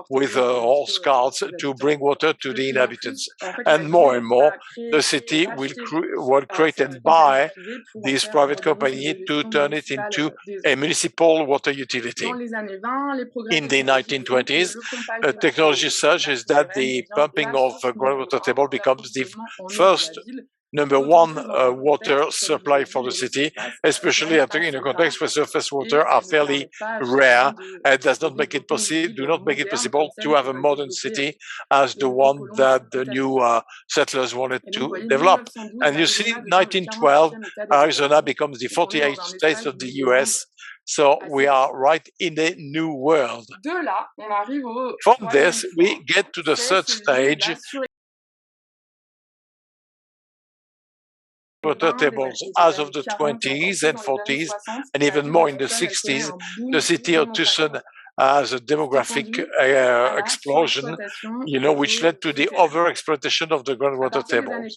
with horse carts to bring water to the inhabitants. And more, the city will create and buy this private company to turn it into a municipal water utility. In the 1920s, technology surge is that the pumping of groundwater table becomes the first number one water supply for the city, especially in a context where surface water are fairly rare and do not make it possible to have a modern city as the one that the new settlers wanted to develop. And you see, 1912, Arizona becomes the 48th state of the US. So we are right in a new world. From this, we get to the third stage, water tables. As of the 20s and 40s, and even more in the 60s, the city of Tusson as a demographic explosion, which led to the overexploitation of the groundwater tables.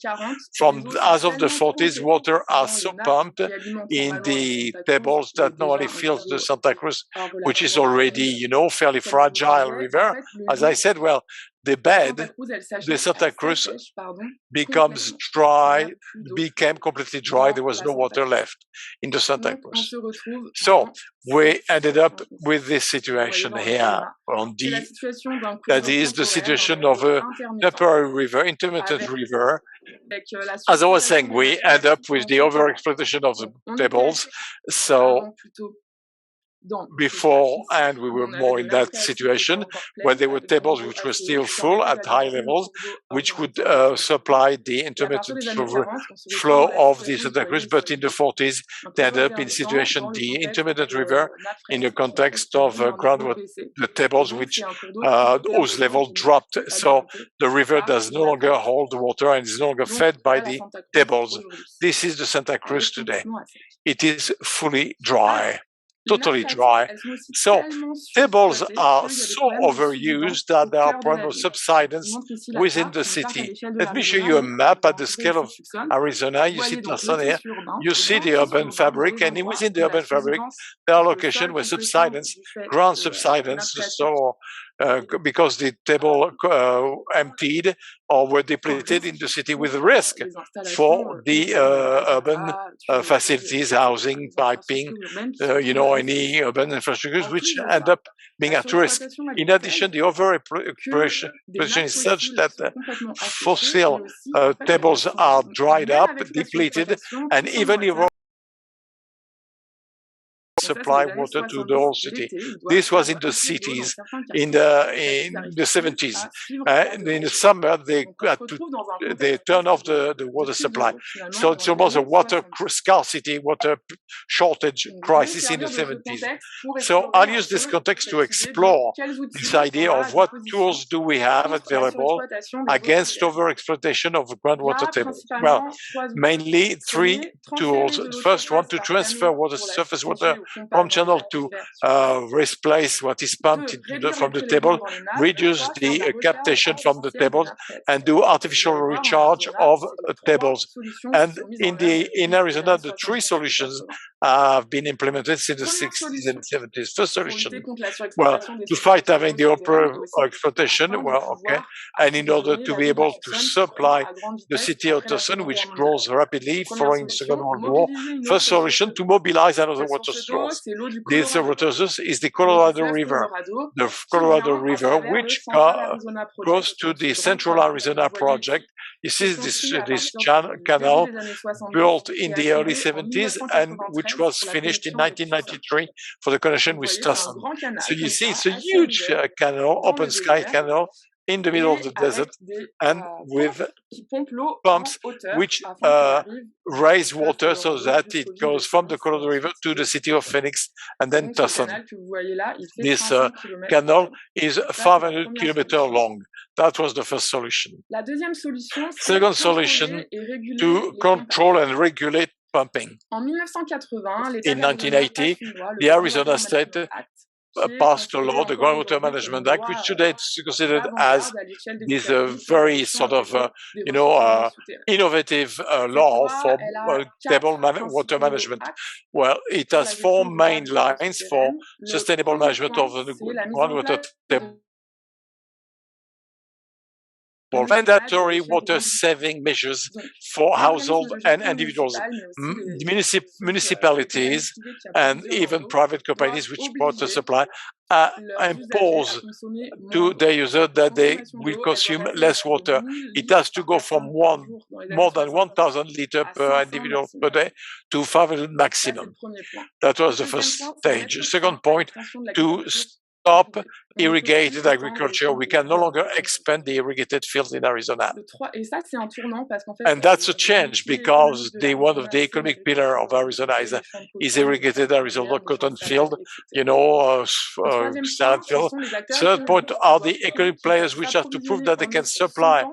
As of the 40s, water are so pumped in the tables that normally fills the Santa Cruz, which is already, fairly fragile river. As I said, well, the bed, the Santa Cruz, became completely dry. There was no water left in the Santa Cruz. So we ended up with this situation here on D. That is the situation of a temporary river, intermittent river. As I was saying, we end up with the overexploitation of the tables. So beforehand, we were more in that situation where there were tables which were still full at high levels, which would supply the intermittent flow of the Santa Cruz. But in the 40s, they ended up in situation the intermittent river in the context of groundwater tables, whose level dropped. So the river does no longer hold water and is no longer fed by the tables. This is the Santa Cruz today. It is fully dry. Totally dry. So tables are so overused that there are problems of subsidence within the city. Let me show you a map at the scale of Arizona. You see Tusson here. You see the urban fabric, and within the urban fabric, there are locations where subsidence, ground subsidence, so because the table emptied or were depleted in the city with risk for the urban facilities, housing, piping, any urban infrastructures, which end up being at risk. In addition, the overexploitation is such that fossil tables are dried up, depleted, and even if supply water to the whole city. This was in the cities in the 70s. In the summer, they turn off the water supply. So it's almost a water scarcity, water shortage crisis in the 70s. So I'll use this context to explore this idea of what tools do we have available against overexploitation of groundwater tables. Well, mainly three tools. The first one, to transfer surface water from channel to replace what is pumped from the table, reduce the captation from the tables, and do artificial recharge of tables. And in Arizona, the three solutions have been implemented since the 60s and 70s. First solution, well, to fight having the over-exploitation, well, okay, and in order to be able to supply the city of Tusson, which grows rapidly following the Second World War, first solution, to mobilize another water source. This water source is the Colorado River. The Colorado River, which goes to the Central Arizona Project. You see this canal built in the early 70s and which was finished in 1993 for the connection with Tusson. So you see it's a huge canal, open sky canal, in the middle of the desert, and with pumps which raise water so that it goes from the Colorado River to the city of Phoenix and then Tusson. This canal is 500 kilometers long. That was the first solution. Second solution, to control and regulate pumping. In 1980, the Arizona state passed a law, the Groundwater Management Act, which today is considered as this very sort of, innovative law for table water management. Well, it has four main lines for sustainable management of the groundwater table. Mandatory water-saving measures for households and individuals, municipalities, and even private companies which water supply impose to their user that they will consume less water. It has to go from more than 1,000 liters per individual per day to 500 maximum. That was the first stage. Second point, to stop irrigated agriculture. We can no longer expand the irrigated fields in Arizona. And that's a change because one of the economic pillar of Arizona is irrigated Arizona cotton field, salad field. Third point are the economic players which have to prove that they can supply,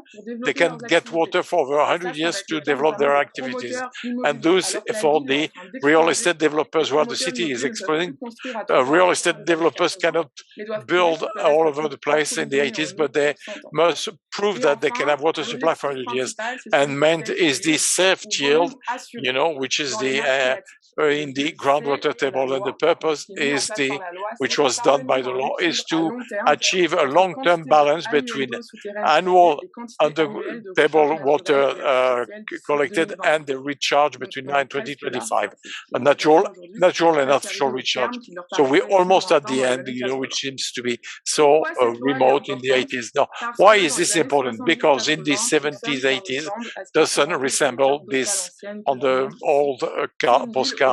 they can get water for over 100 years to develop their activities. And those for the real estate developers where the city is exploding, real estate developers cannot build all over the place in the 80s, but they must prove that they can have water supply for 100 years. And meant is the self-yield, you know, which is the in the groundwater table, and the purpose is which was done by the law, is to achieve a long-term balance between annual under table water collected and the recharge between 2025, a natural and artificial recharge. So we're almost at the end, you know, which seems to be so remote in the 80s. Now, why is this important? Because in the 70s, 80s, Tusson resembled this on the old postcards.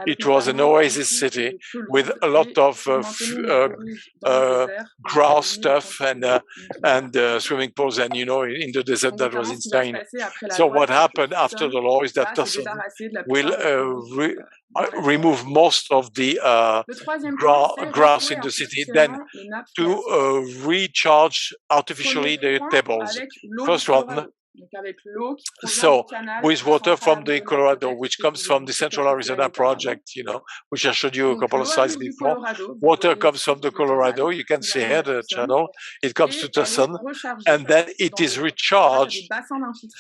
It was an oasis city with a lot of grass stuff and swimming pools, and you know, in the desert that was insane. So what happened after the law is that Tusson will remove most of the grass in the city, then to recharge artificially the tables. First one, so with water from the Colorado, which comes from the Central Arizona project, you know, which I showed you a couple of slides before. Water comes from the Colorado. You can see here the channel. It comes to Tusson, and then it is recharged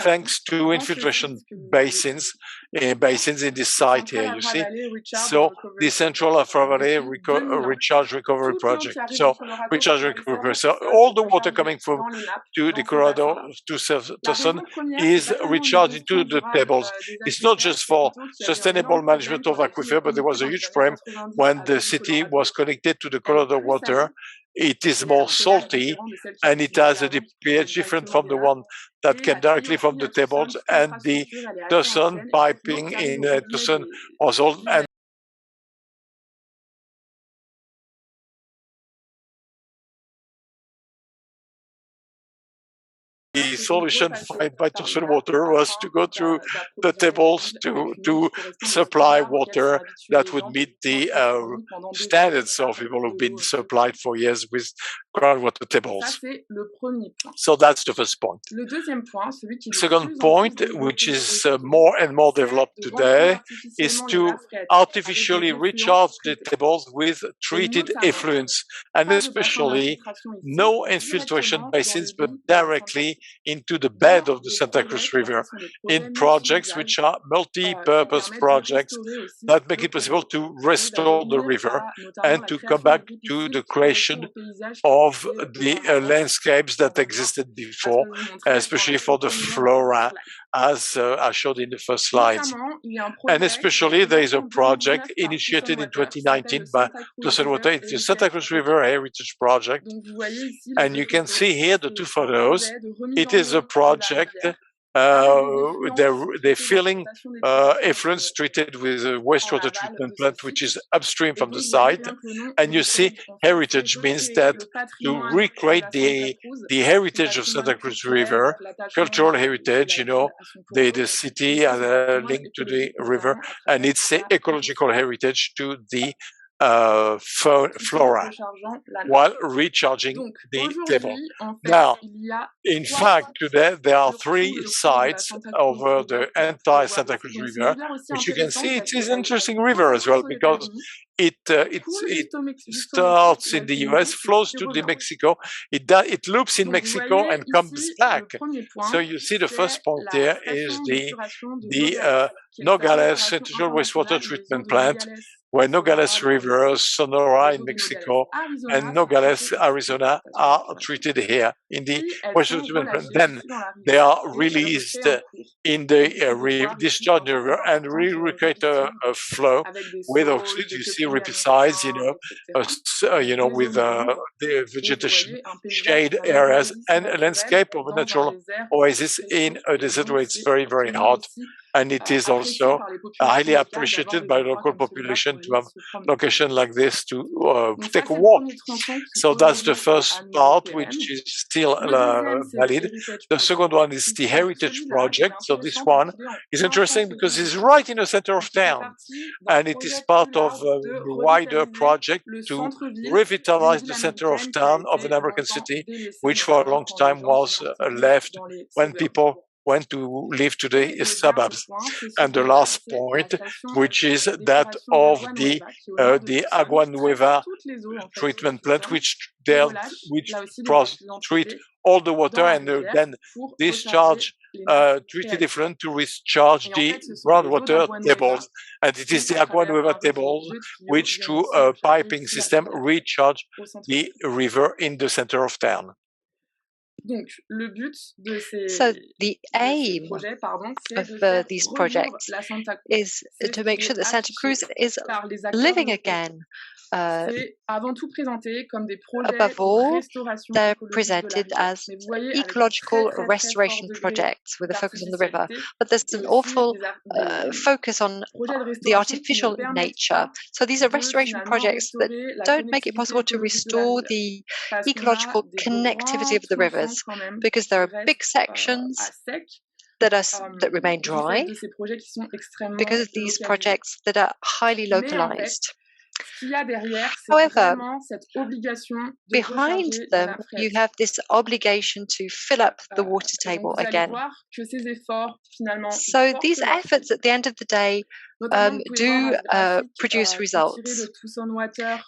thanks to infiltration basins in this site here, you see. So the Central Valley Recharge Recovery Project. So recharge recovery. So all the water coming from to the Colorado to Tusson is recharged into the tables. It's not just for sustainable management of aquifer, but there was a huge problem when the city was connected to the Colorado water. It is more salty, and it has a pH different from the one that came directly from the tables, and the Tusson piping in Tusson was all. And the solution by Tusson Water was to go through the tables to supply water that would meet the standards of people who've been supplied for years with groundwater tables. So that's the first point. Second point, which is more and more developed today, is to artificially recharge the tables with treated effluents, and especially no infiltration basins, but directly into the bed of the Santa Cruz River in projects which are multi-purpose projects that make it possible to restore the river and to come back to the creation of the landscapes that existed before, especially for the flora, as I showed in the first slides. And especially there is a project initiated in 2019 by Tusson Water. It's the Santa Cruz River Heritage Project. And you can see here the two photos. It is a project, they're filling effluents treated with a wastewater treatment plant, which is upstream from the site. And you see heritage means that to recreate the heritage of Santa Cruz River, cultural heritage, you know, the city linked to the river, and it's ecological heritage to the flora while recharging the table. Now, in fact, today there are 3 sites over the entire Santa Cruz River, which you can see it is an interesting river as well, because it starts in the US, flows to the Mexico, it loops in Mexico and comes back. So you see the first point there is the Nogales Central Wastewater Treatment Plant, where Nogales River, Sonora in Mexico, and Nogales, Arizona are treated here in the wastewater treatment plant. Then they are released in the discharge river and recreate a flow with oxygen. You see ripicides, with the vegetation, shade areas, and a landscape of a natural oasis in a desert where it's very, very hot. And it is also highly appreciated by the local population to have location like this to take a walk. So that's the first part, which is still valid. The second one is the Heritage Project. So this one is interesting because it's right in the center of town. And it is part of a wider project to revitalize the center of town of an American city, which for a long time was left when people went to live to the suburbs. And the last point, which is that of the Agua Nueva treatment plant, which treat all the water and then discharge treated effluent to recharge the groundwater tables. And it is the Agua Nueva tables which, through a piping system, recharge the river in the center of town. So the aim of these projects is to make sure that Santa Cruz is living again. Above all, they're presented as ecological restoration projects with a focus on the river, but there's an awful focus on the artificial nature. So these are restoration projects that don't make it possible to restore the ecological connectivity of the rivers, because there are big sections that remain dry because of these projects that are highly localized. However, behind them, you have this obligation to fill up the water table again. So these efforts, at the end of the day, do produce results.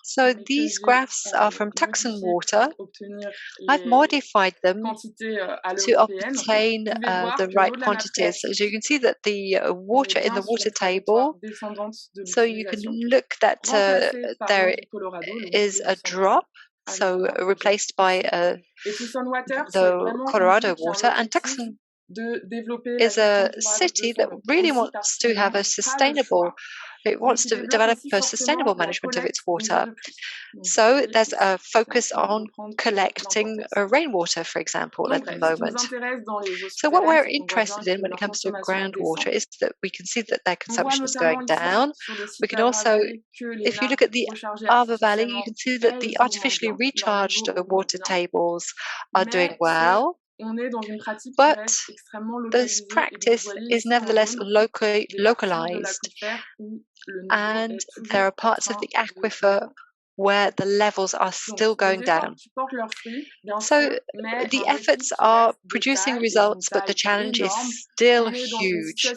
So these graphs are from Tusson water. I've modified them to obtain the right quantities. So you can see that the water in the water table, so you can look that there is a drop, so replaced by the Colorado water, and Tusson is a city that really wants to have a sustainable, it wants to develop a sustainable management of its water. So there's a focus on collecting rainwater, for example, at the moment. So what we're interested in when it comes to groundwater is that we can see that their consumption is going down. We can also, if you look at the Arbor Valley, you can see that the artificially recharged water tables are doing well. But this practice is nevertheless localized, and there are parts of the aquifer where the levels are still going down. So the efforts are producing results, but the challenge is still huge.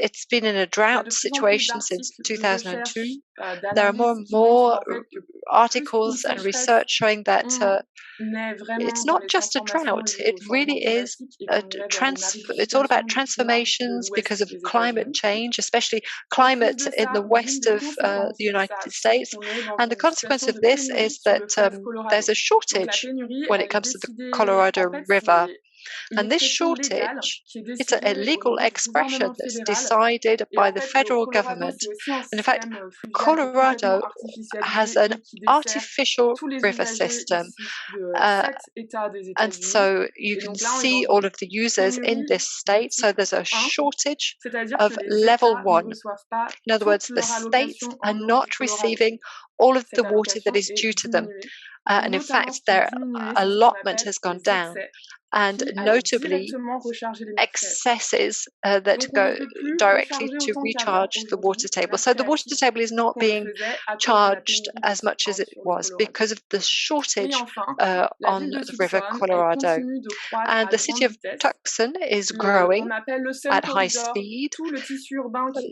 It's been in a drought situation since 2002. There are more and more articles and research showing that it's not just a drought, it really is it's all about transformations because of climate change, especially climate in the west of the United States. And the consequence of this is that there's a shortage when it comes to the Colorado River. And this shortage, it's a legal expression that's decided by the federal government. And in fact, Colorado has an artificial river system. And so you can see all of the users in this state. So there's a shortage of level 1. In other words, the states are not receiving all of the water that is due to them. And in fact, their allotment has gone down, and notably excesses that go directly to recharge the water table. So the water table is not being charged as much as it was because of the shortage on the River Colorado. And the city of Tusson is growing at high speed.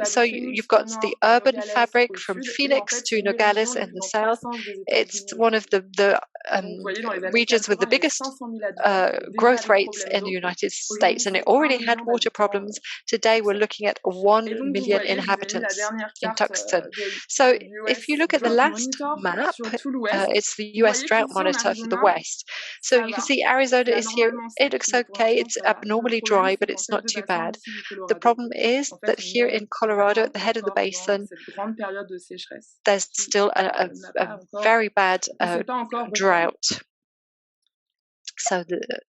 So you've got the urban fabric from Phoenix to Nogales in the south. It's one of the regions with the biggest growth rates in the United States, and it already had water problems. Today we're looking at 1 million inhabitants in Tusson. So if you look at the last map, it's the US drought monitor for the west. So you can see Arizona is here. It looks okay. It's abnormally dry, but it's not too bad. The problem is that here in Colorado, at the head of the basin, there's still a very bad drought. So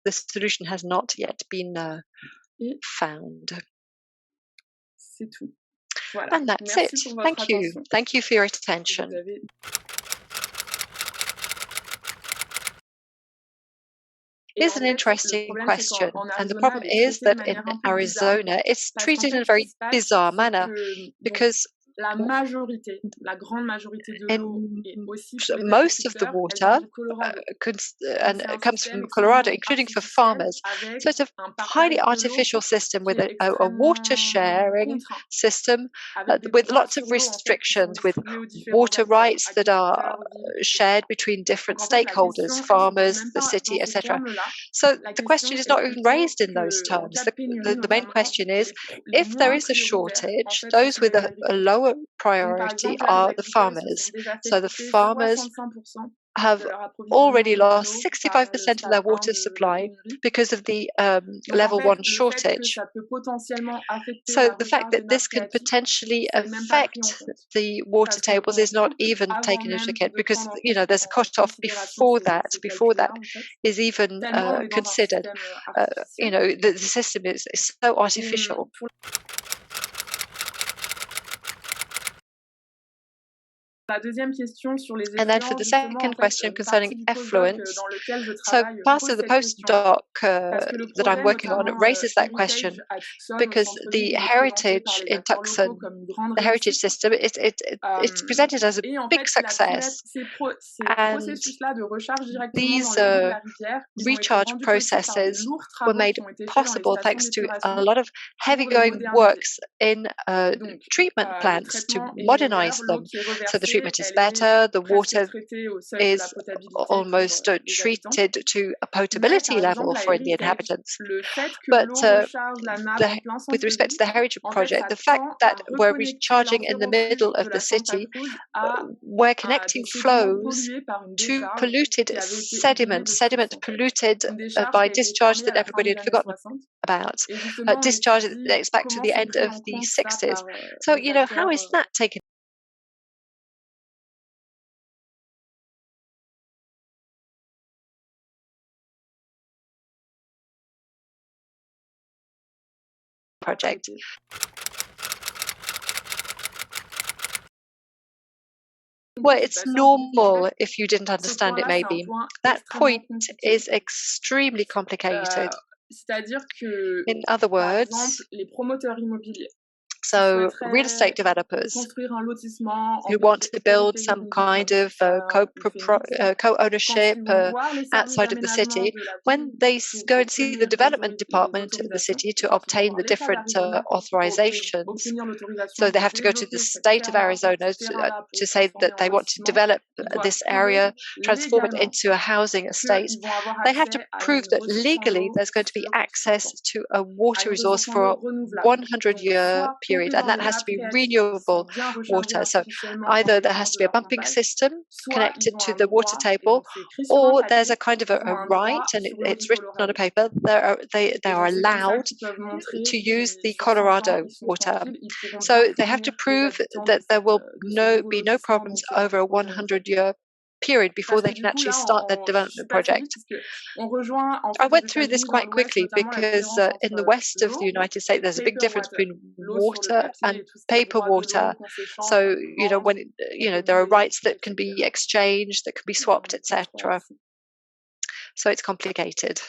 the solution has not yet been found. And that's it. Thank you. Thank you for your attention. Is an interesting question, and the problem is that in Arizona it's treated in a very bizarre manner, because la majorité, la grande majorité de l'eau est aussi pour les most of the agriculteurs, water elle vient du Colorado. and C'est un comes système from Colorado, extrêmement including for artificiel farmers. avec So it's a un highly partage de l'eau artificial system qui with est a water extrêmement sharing contraint, system avec des with droits lots of sur l'eau, en fait, qui sont restrictions, with distribués aux différents water acteurs, rights that are agriculteurs, villes, etc. shared between different Donc en fait, la stakeholders, question, elle se pose farmers, même the pas city, dans ces etc. termes-là. So La the question question is est not even plutôt raised in those que, en terms. cas de pénurie, The main notamment, question is, les if there moins is a prioritaires, en shortage, fait, ce those sont with les a agriculteurs. lower Donc, par priority exemple, là, les are the agriculteurs, ils se farmers. sont déjà fait So the couper farmers 65% have de leur approvisionnement already en lost eau 65% par le of their stade 1 water de supply pénurie. because of the Donc en level fait, one le fait que shortage. ça peut potentiellement affecter So la the fact recharge des that this nappes can phréatiques, potentially c'est même pas pris en affect compte. the water Parce tables qu'on is not coupe even avant taken into même account de because, prendre you know, there's a en cut-off considération before ces that calculs-là, en fait, is even tellement on est dans un considered. système You artificiel. know, the system is so Et artificial. pour la deuxième question sur les And then for effluents, the justement, en second fait, question une concerning partie du postdoc effluents, dans lequel je so travaille part pose of the cette question-là. postdoc Parce que le that I'm projet, working on notamment raises that Heritage question à Tucson, au because centre-ville, the il est présenté par heritage les in acteurs locaux Tucson, comme une grande the heritage réussite. system, it's presented as a Et en big fait, il a pu mettre success. ces And processus-là de recharge directement dans these les égouts de la rivière, ils ont été recharge rendus possibles par des processes lourds were travaux made qui ont été faits dans les possible stations thanks to a d'épuration lot of pour les heavy-going moderniser. works in Donc, treatment le plants to traitement est modernize meilleur, l'eau them. qui est So the reversée, treatment is elle est better, the presque water traitée au seuil de la is potabilité pour almost les habitants. treated to a Mais potability par level exemple, à for the Heritage, inhabitants. le fait que But l'eau recharge la nappe en plein with respect to centre-ville, the Heritage en fait, Project, ça the fact tend that à we're reconnecter recharging in the middle l'inférofuge of de the la Santa city, Cruz à we're des connecting sédiments flows pollués par une to décharge polluted qui avait été sediment, oubliée de sediment source, en fait. polluted Une décharge by qui a été discharge fermée that à la fin everybody des had années forgotten 60. about. Et justement, on Discharge that étudie dates back to comment the c'est end pris of en the compte ça 60s. par So, les you know, how acteurs is that taken project? Well, it's normal if you didn't understand it, maybe. That point is extremely complicated. C'est-à-dire que, In other par words, exemple, les promoteurs immobiliers so real estate developers construire un lotissement who want to build some kind of co-ownership outside of the city, when they go and see the development department of the city to obtain the different authorizations, so they have to go to the state of Arizona to say that they want to develop this area, transform it into a housing estate. They have to prove that legally there's going to be access to a water resource for a 100-year period, and that has to be renewable water. So either there has to be a pumping system connected to the water table, or there's a kind of a right, and it's written on a paper. They are allowed to use the Colorado water. So they have to prove that there will be no problems over a 100-year period before they can actually start their development project. I went through this quite quickly because in the west of the United States, there's a big difference between water and paper water. So, you know, when there are rights that can be exchanged, that can be swapped, etc. So it's complicated.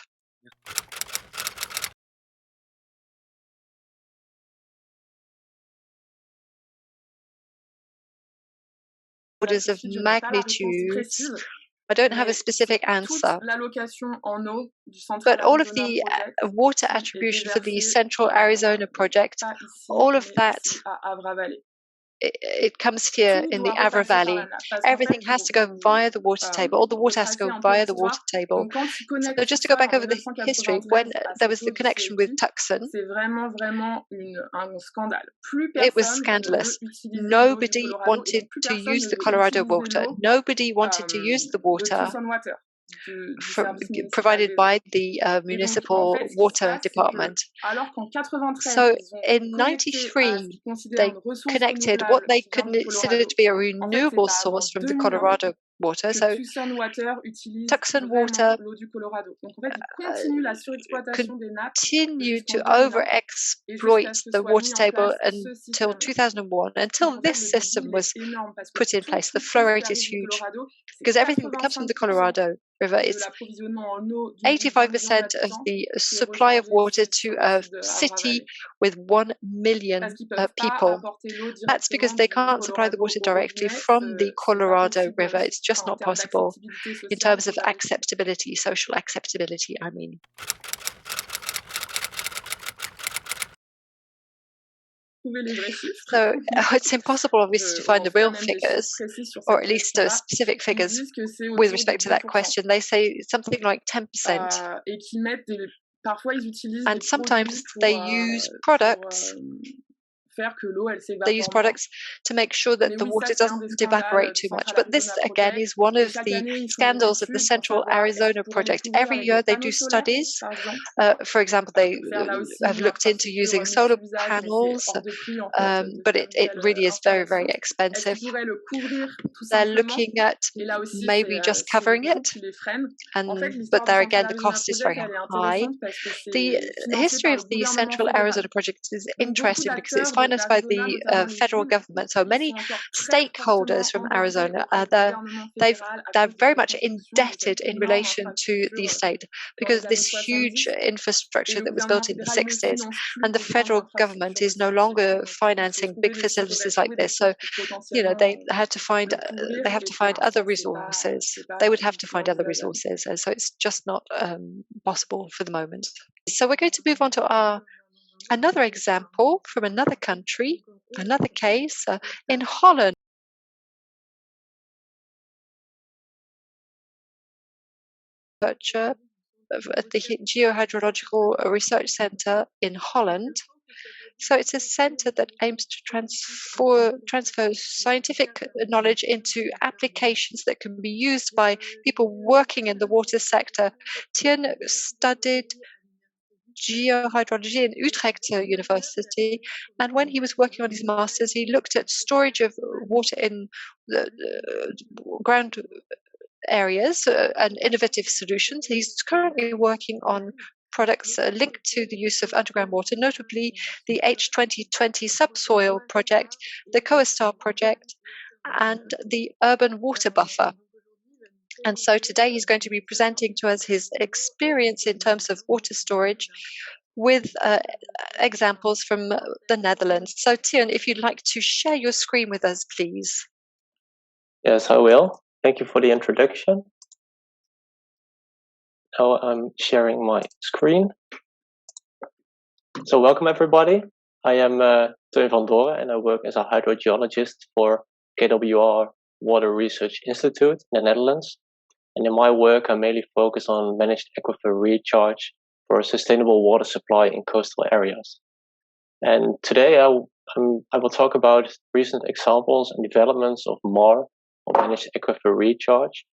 Orders of magnitude. I don't have a specific answer, but all of the water attribution for the Central Arizona project, all of that, it comes here in the Avra Valley. Everything has to go via the water table. All the water has to go via the water table. So just to go back over the history, when there was the connection with Tucson, it was scandalous. Nobody wanted to use the Colorado water. Nobody wanted to use the water provided by the municipal water department. So in '93, they connected what they considered to be a renewable source from the Colorado water. So Tusson Water utilise Tusson vraiment Water l'eau du Colorado. Donc en fait, il continue la surexploitation des nappes continue to jusqu'en 2001 et jusqu'à overexploit ce que the soit water mis en table place ce until système-là. 2001, Donc until en fait, this le system débit, il was est énorme parce que put in place. The flow rate is huge because everything that comes from the Colorado River de is l'approvisionnement en eau d'une ville 85% of the supply of water to a city with 1 million parce qu'ils peuvent pas people. apporter l'eau That's because directement they du can't supply the Colorado water au directly robinet, from the c'est pas Colorado possible, River. It's just en not termes possible d'acceptabilité in sociale, terms of c'est pas possible. acceptability, social acceptability, I mean. Les vrais chiffres. So it's impossible, obviously, to find the real figures, or at least specific figures with respect to that question. They say something like 10%. Et qui mettent parfois ils utilisent And des sometimes produits they use products. faire que l'eau elle s'évapore. They use products to make sure that the water doesn't evaporate too much. But this, again, is one of the scandals of the Central Arizona project. Every year they do studies. For example, they have looked into using solar panels, but it really is very, very expensive. They're looking at maybe just covering it, but there again, the cost is very high. The history of the Central Arizona project is interesting because it's financed by the federal government. So many stakeholders from Arizona they're very much indebted in relation to the state because of this huge infrastructure that was built in the 60s, and the federal government is no longer financing big facilities like this. So, they have to find other resources. They would have to find other resources, and so it's just not possible for the moment. So we're going to move on to another example from another country, another case in Holland. At the Geohydrological Research Center in Holland. So it's a center that aims to transfer scientific knowledge into applications that can be used by people working in the water sector. Teun studied geohydrology in Utrecht University, and when he was working on his master's, he looked at storage of water in the ground areas and innovative solutions. He's currently working on products linked to the use of underground water, notably the H2020 subsoil project, the CoaStar project, and the urban water buffer. And so today he's going to be presenting to us his experience in terms of water storage with examples from the Netherlands. So Teun, if you'd like to share your screen with us, please. Yes, I will. Thank you for the introduction. Now I'm sharing my screen. So welcome everybody. I am Teun van Dooren and I work as a hydrogeologist for KWR Water Research Institute in the Netherlands. And in my work, I mainly focus on managed aquifer recharge for a sustainable water supply in coastal areas. And today I will talk about recent examples and developments of MAR, or managed aquifer recharge,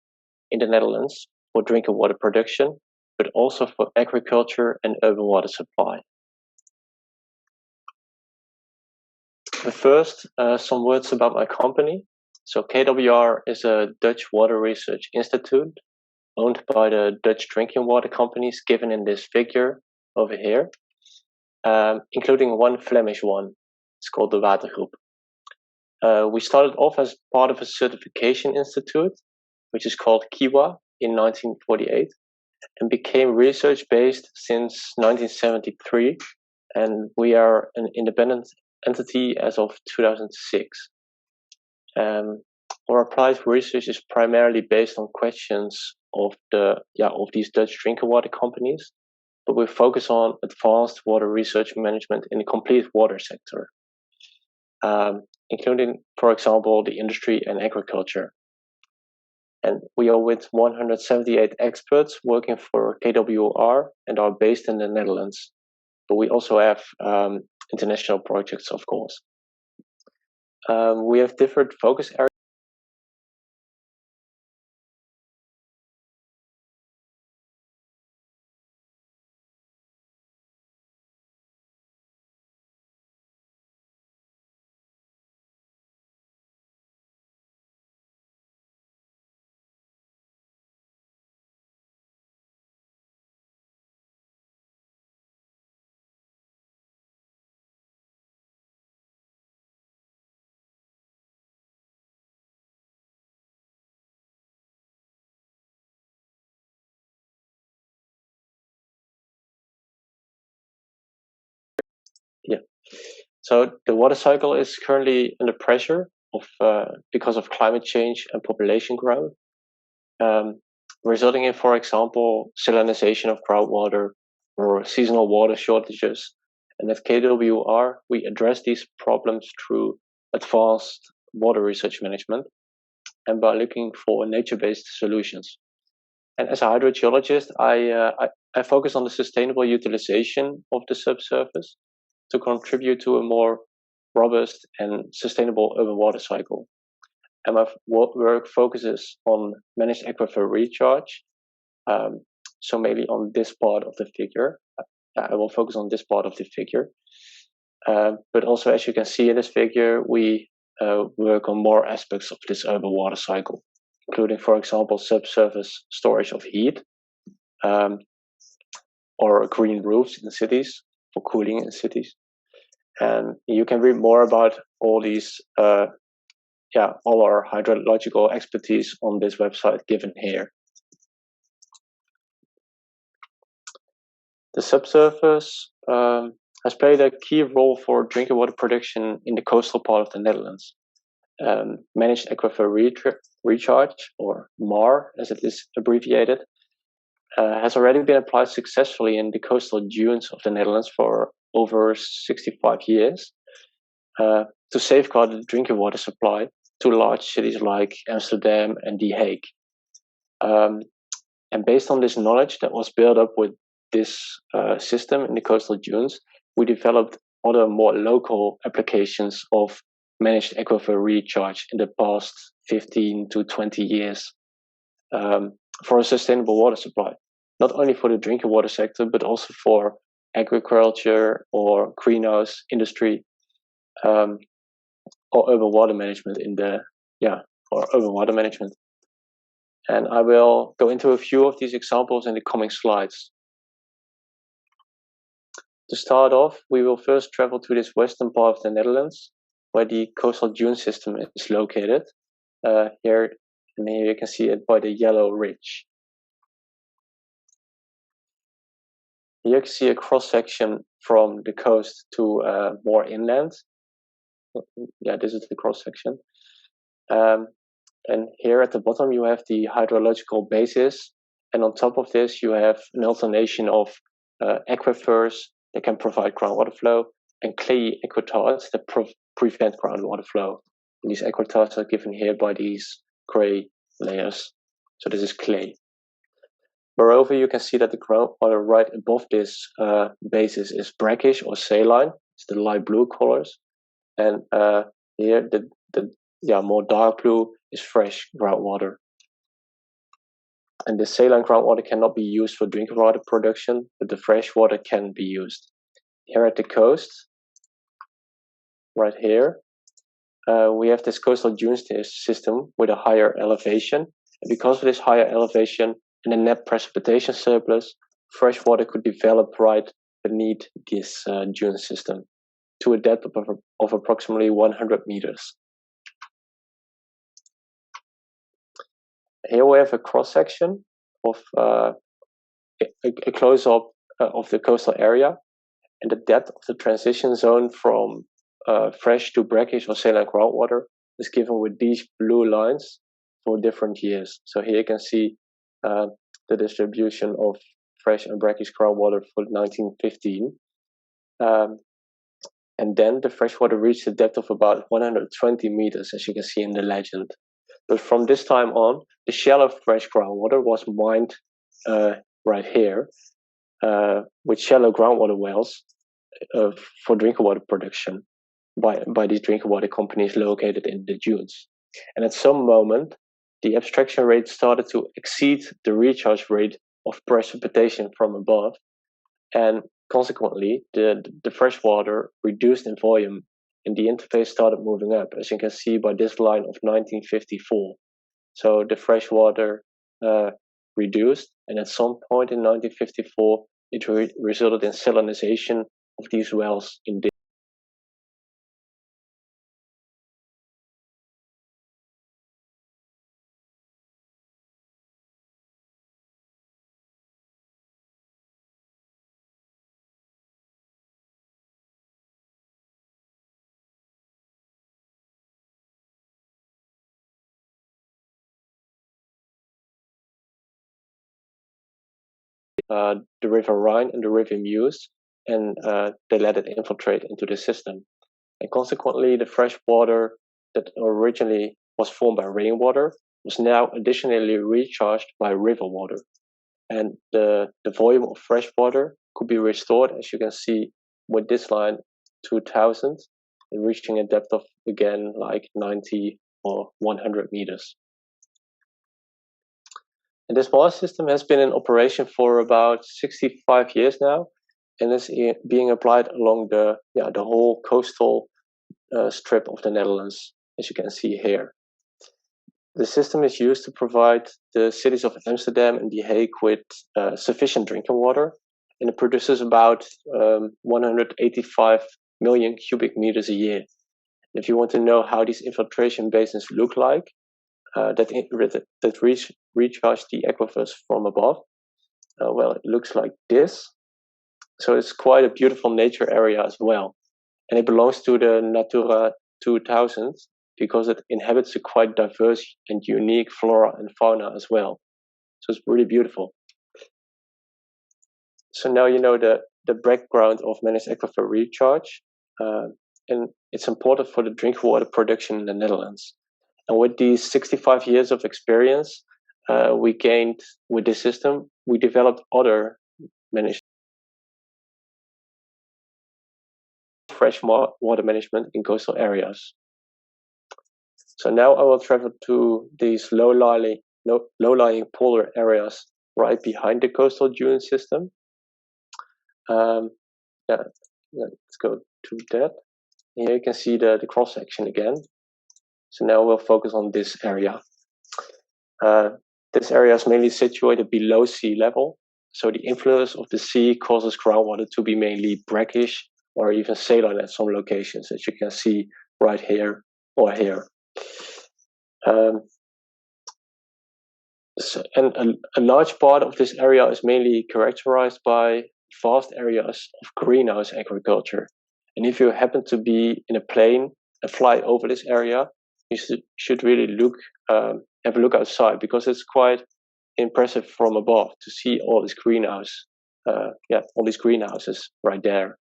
in the Netherlands for drinking water production, but also for agriculture and urban water supply. But first, some words about my company. So KWR is a Dutch water research institute owned by the Dutch drinking water companies given in this figure over here, including one Flemish one. It's called the Watergroep. We started off as part of a certification institute, which is called KIWA, in 1948, and became research-based since 1973, and we are an independent entity as of 2006. Our applied research is primarily based on questions of these Dutch drinking water companies, but we focus on advanced water research management in the complete water sector, including, for example, the industry and agriculture. And we are with 178 experts working for KWR and are based in the Netherlands. But we also have international projects, of course. We have different focus areas. So the water cycle is currently under pressure because of climate change and population growth, resulting in, for example, salinization of groundwater or seasonal water shortages. And at KWR, we address these problems through advanced water research management and by looking for nature-based solutions. And as a hydrogeologist, I focus on the sustainable utilization of the subsurface to contribute to a more robust and sustainable urban water cycle. And my work focuses on managed aquifer recharge. So maybe on this part of the figure, I will focus on this part of the figure. But also, as you can see in this figure, we work on more aspects of this urban water cycle, including, for example, subsurface storage of heat, or green roofs in cities for cooling in cities. And you can read more about all these, all our hydrological expertise on this website given here. The subsurface has played a key role for drinking water production in the coastal part of the Netherlands. Managed aquifer recharge, or MAR as it is abbreviated, has already been applied successfully in the coastal dunes of the Netherlands for over 65 years to safeguard the drinking water supply to large cities like Amsterdam and The Hague. And based on this knowledge that was built up with this system in the coastal dunes, we developed other more local applications of managed aquifer recharge in the past 15 to 20 years for a sustainable water supply, not only for the drinking water sector, but also for agriculture or greenhouse industry, or urban water management or urban water management. And I will go into a few of these examples in the coming slides. To start off, we will first travel to this western part of the Netherlands, where the coastal dune system is located. Here you can see it by the yellow ridge. Here you can see a cross-section from the coast to more inland. Yeah, this is the cross-section. And here at the bottom you have the hydrological basis, and on top of this you have an alternation of aquifers that can provide groundwater flow and clayey aquitars that prevent groundwater flow. And these aquitars are given here by these gray layers. So this is clay. Moreover, you can see that the groundwater right above this basis is brackish or saline. It's the light blue colors. And here the more dark blue is fresh groundwater. And the saline groundwater cannot be used for drinking water production, but the fresh water can be used. Here at the coast, right here, we have this coastal dune system with a higher elevation. And because of this higher elevation and a net precipitation surplus, fresh water could develop right beneath this dune system to a depth of approximately 100 meters. Here we have a cross-section of a close-up of the coastal area, and the depth of the transition zone from fresh to brackish or saline groundwater is given with these blue lines for different years. So here you can see the distribution of fresh and brackish groundwater for 1915. And then the freshwater reached a depth of about 120 meters, as you can see in the legend. But from this time on, the shallow fresh groundwater was mined right here with shallow groundwater wells for drinking water production by these drinking water companies located in the dunes. And at some moment, the abstraction rate started to exceed the recharge rate of precipitation from above, and consequently, the freshwater reduced in volume, and the interface started moving up, as you can see by this line of 1954. So the freshwater reduced, and at some point in 1954, it resulted in salinization of these wells in the River Rhine and the River Meuse, and they let it infiltrate into the system. And consequently, the fresh water that originally was formed by rainwater was now additionally recharged by river water. And the volume of fresh water could be restored, as you can see with this line, 2000, and reaching a depth of, again, like 90 or 100 meters. And this water system has been in operation for about 65 years now, and is being applied along the whole coastal strip of the Netherlands, as you can see here. The system is used to provide the cities of Amsterdam and The Hague with sufficient drinking water, and it produces about 185 million cubic meters a year. And if you want to know how these infiltration basins look like, that recharge the aquifers from above, well, it looks like this. So it's quite a beautiful nature area as well. And it belongs to the Natura 2000 because it inhabits a quite diverse and unique flora and fauna as well. So it's really beautiful. So now you know the background of managed aquifer recharge, and it's important for the drinking water production in the Netherlands. And with these 65 years of experience we gained with this system, we developed other managed fresh water management in coastal areas. So now I will travel to these low-lying polar areas right behind the coastal dune system. Let's go to that. Here you can see the cross section again. So now we'll focus on this area. This area is mainly situated below sea level. So the influence of the sea causes groundwater to be mainly brackish or even saline at some locations, as you can see right here or here. And a large part of this area is mainly characterized by vast areas of greenhouse agriculture. And if you happen to be in a plane and fly over this area, you should really have a look outside, because it's quite impressive from above to see all this greenhouse, all these greenhouses right there.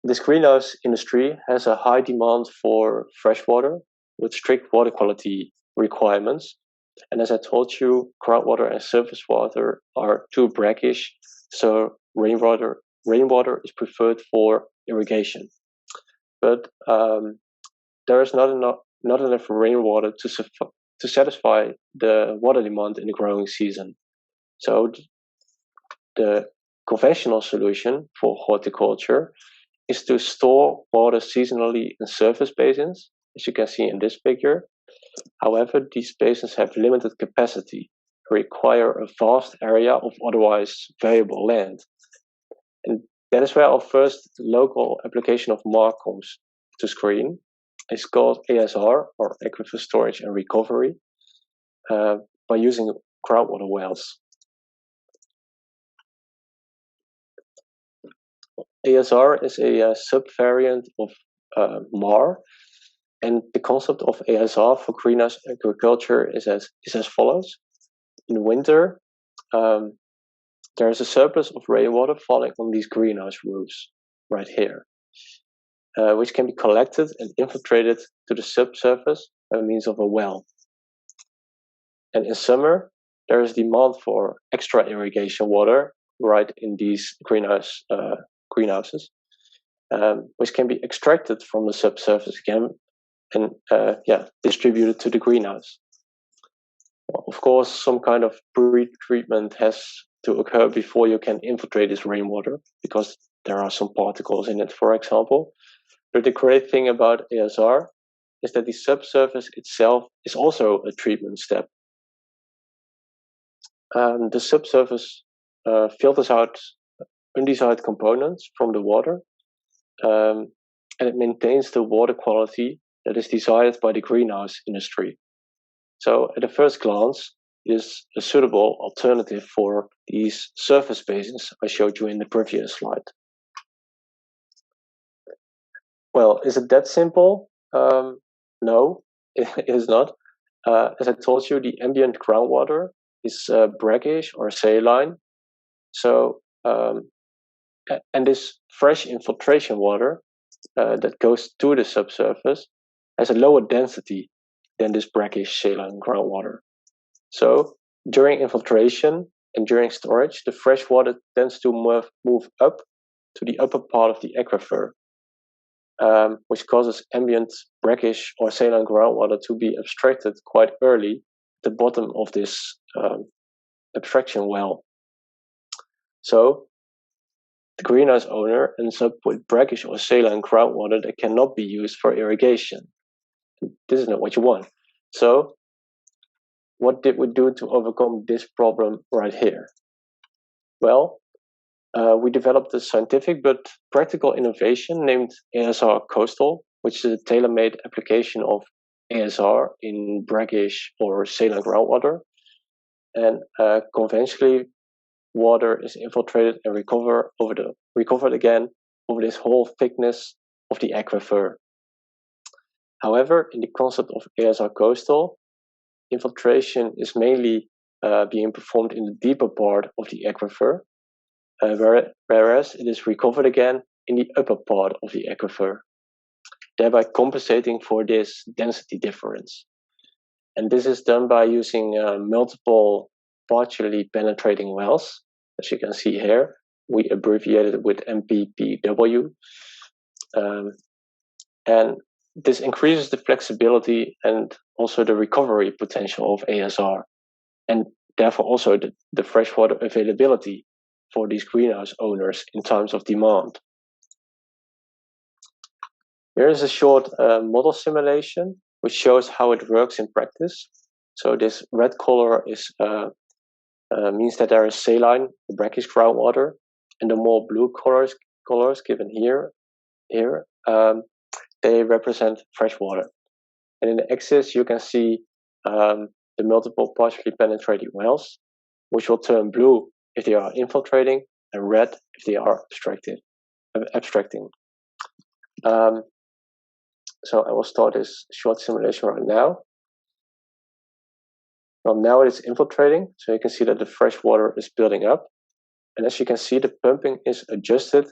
This greenhouse industry has a high demand for fresh water with strict water quality requirements. And as I told you, groundwater and surface water are too brackish, so rainwater is preferred for irrigation. But there is not enough rainwater to satisfy the water demand in the growing season. So the conventional solution for horticulture is to store water seasonally in surface basins, as you can see in this picture. However, these basins have limited capacity, require a vast area of otherwise valuable land. And that is where our first local application of MAR comes to screen. It's called ASR, or Aquifer Storage and Recovery, by using groundwater wells. ASR is a subvariant of MAR, and the concept of ASR for greenhouse agriculture is as follows. In winter, there is a surplus of rainwater falling on these greenhouse roofs right here, which can be collected and infiltrated to the subsurface by means of a well. And in summer, there is demand for extra irrigation water right in these greenhouses, which can be extracted from the subsurface again and distributed to the greenhouse. Well, of course, some kind of pre-treatment has to occur before you can infiltrate this rainwater, because there are some particles in it, for example. But the great thing about ASR is that the subsurface itself is also a treatment step. The subsurface filters out undesired components from the water, and it maintains the water quality that is desired by the greenhouse industry. So at a first glance, it is a suitable alternative for these surface basins I showed you in the previous slide. Well, is it that simple? No, it is not. as I told you, the ambient groundwater is brackish or saline. So, and this fresh infiltration water that goes to the subsurface has a lower density than this brackish saline groundwater. So, during infiltration and during storage, the fresh water tends to move up to the upper part of the aquifer, which causes ambient brackish or saline groundwater to be abstracted quite early at the bottom of this abstraction well. So the greenhouse owner ends up with brackish or saline groundwater that cannot be used for irrigation. This is not what you want. So what did we do to overcome this problem right here? Well, we developed a scientific but practical innovation named ASR Coastal, which is a tailor-made application of ASR in brackish or saline groundwater. And conventionally, water is infiltrated and recovered again over this whole thickness of the aquifer. However, in the concept of ASR Coastal, infiltration is mainly being performed in the deeper part of the aquifer, whereas it is recovered again in the upper part of the aquifer, thereby compensating for this density difference. And this is done by using multiple partially penetrating wells. As you can see here, we abbreviated it with MPPW. And this increases the flexibility and also the recovery potential of ASR, and therefore also the freshwater availability for these greenhouse owners in times of demand. Here is a short model simulation which shows how it works in practice. So this red color is means that there is saline, brackish groundwater, and the more blue colors given here, they represent fresh water. And in the axis, you can see the multiple partially penetrating wells, which will turn blue if they are infiltrating and red if they are abstracting. So I will start this short simulation right now. Well, now it is infiltrating, so you can see that the fresh water is building up. And as you can see, the pumping is adjusted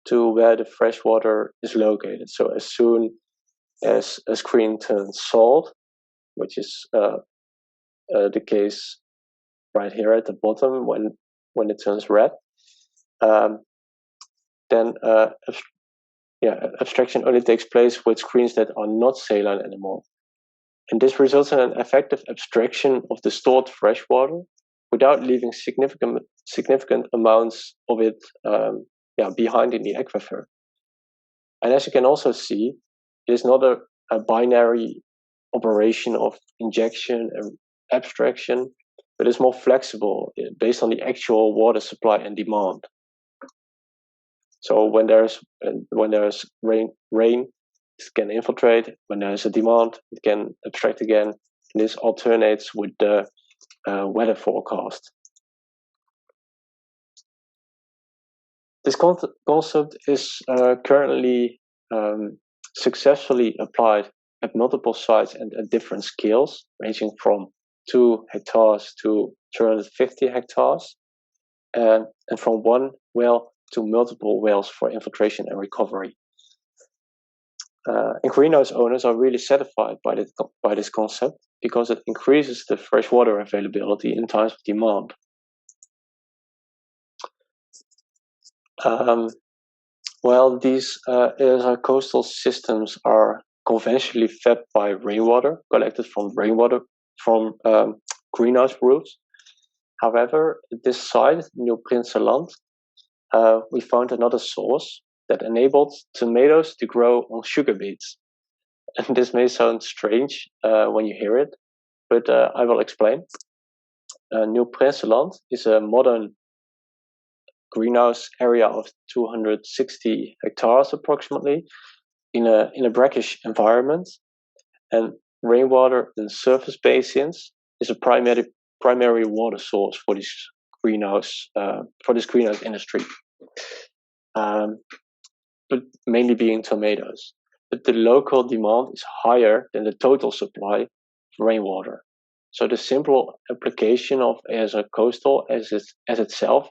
to where the fresh water is located. So as soon as a screen turns salt, which is the case right here at the bottom when it turns red, then abstraction only takes place with screens that are not saline anymore. And this results in an effective abstraction of the stored freshwater without leaving significant amounts of it behind in the aquifer. And as you can also see, it is not a binary operation of injection and abstraction, but it's more flexible based on the actual water supply and demand. So when there's rain, it can infiltrate. When there's a demand, it can abstract again. And this alternates with the weather forecast. This concept is currently successfully applied at multiple sites and at different scales, ranging from 2 hectares to 250 hectares, and from one well to multiple wells for infiltration and recovery. And greenhouse owners are really satisfied by this concept because it increases the freshwater availability in times of demand. These coastal systems are conventionally fed by rainwater collected from greenhouse roots. However, at this site, Nieuw Prinsenland, we found another source that enabled tomatoes to grow on sugar beets. And this may sound strange when you hear it, but I will explain. Nieuw Prinsenland is a modern greenhouse area of 260 hectares approximately in a brackish environment, and rainwater in surface basins is a primary water source for this greenhouse industry, but mainly being tomatoes. But the local demand is higher than the total supply rainwater. So the simple application of ASR coastal as itself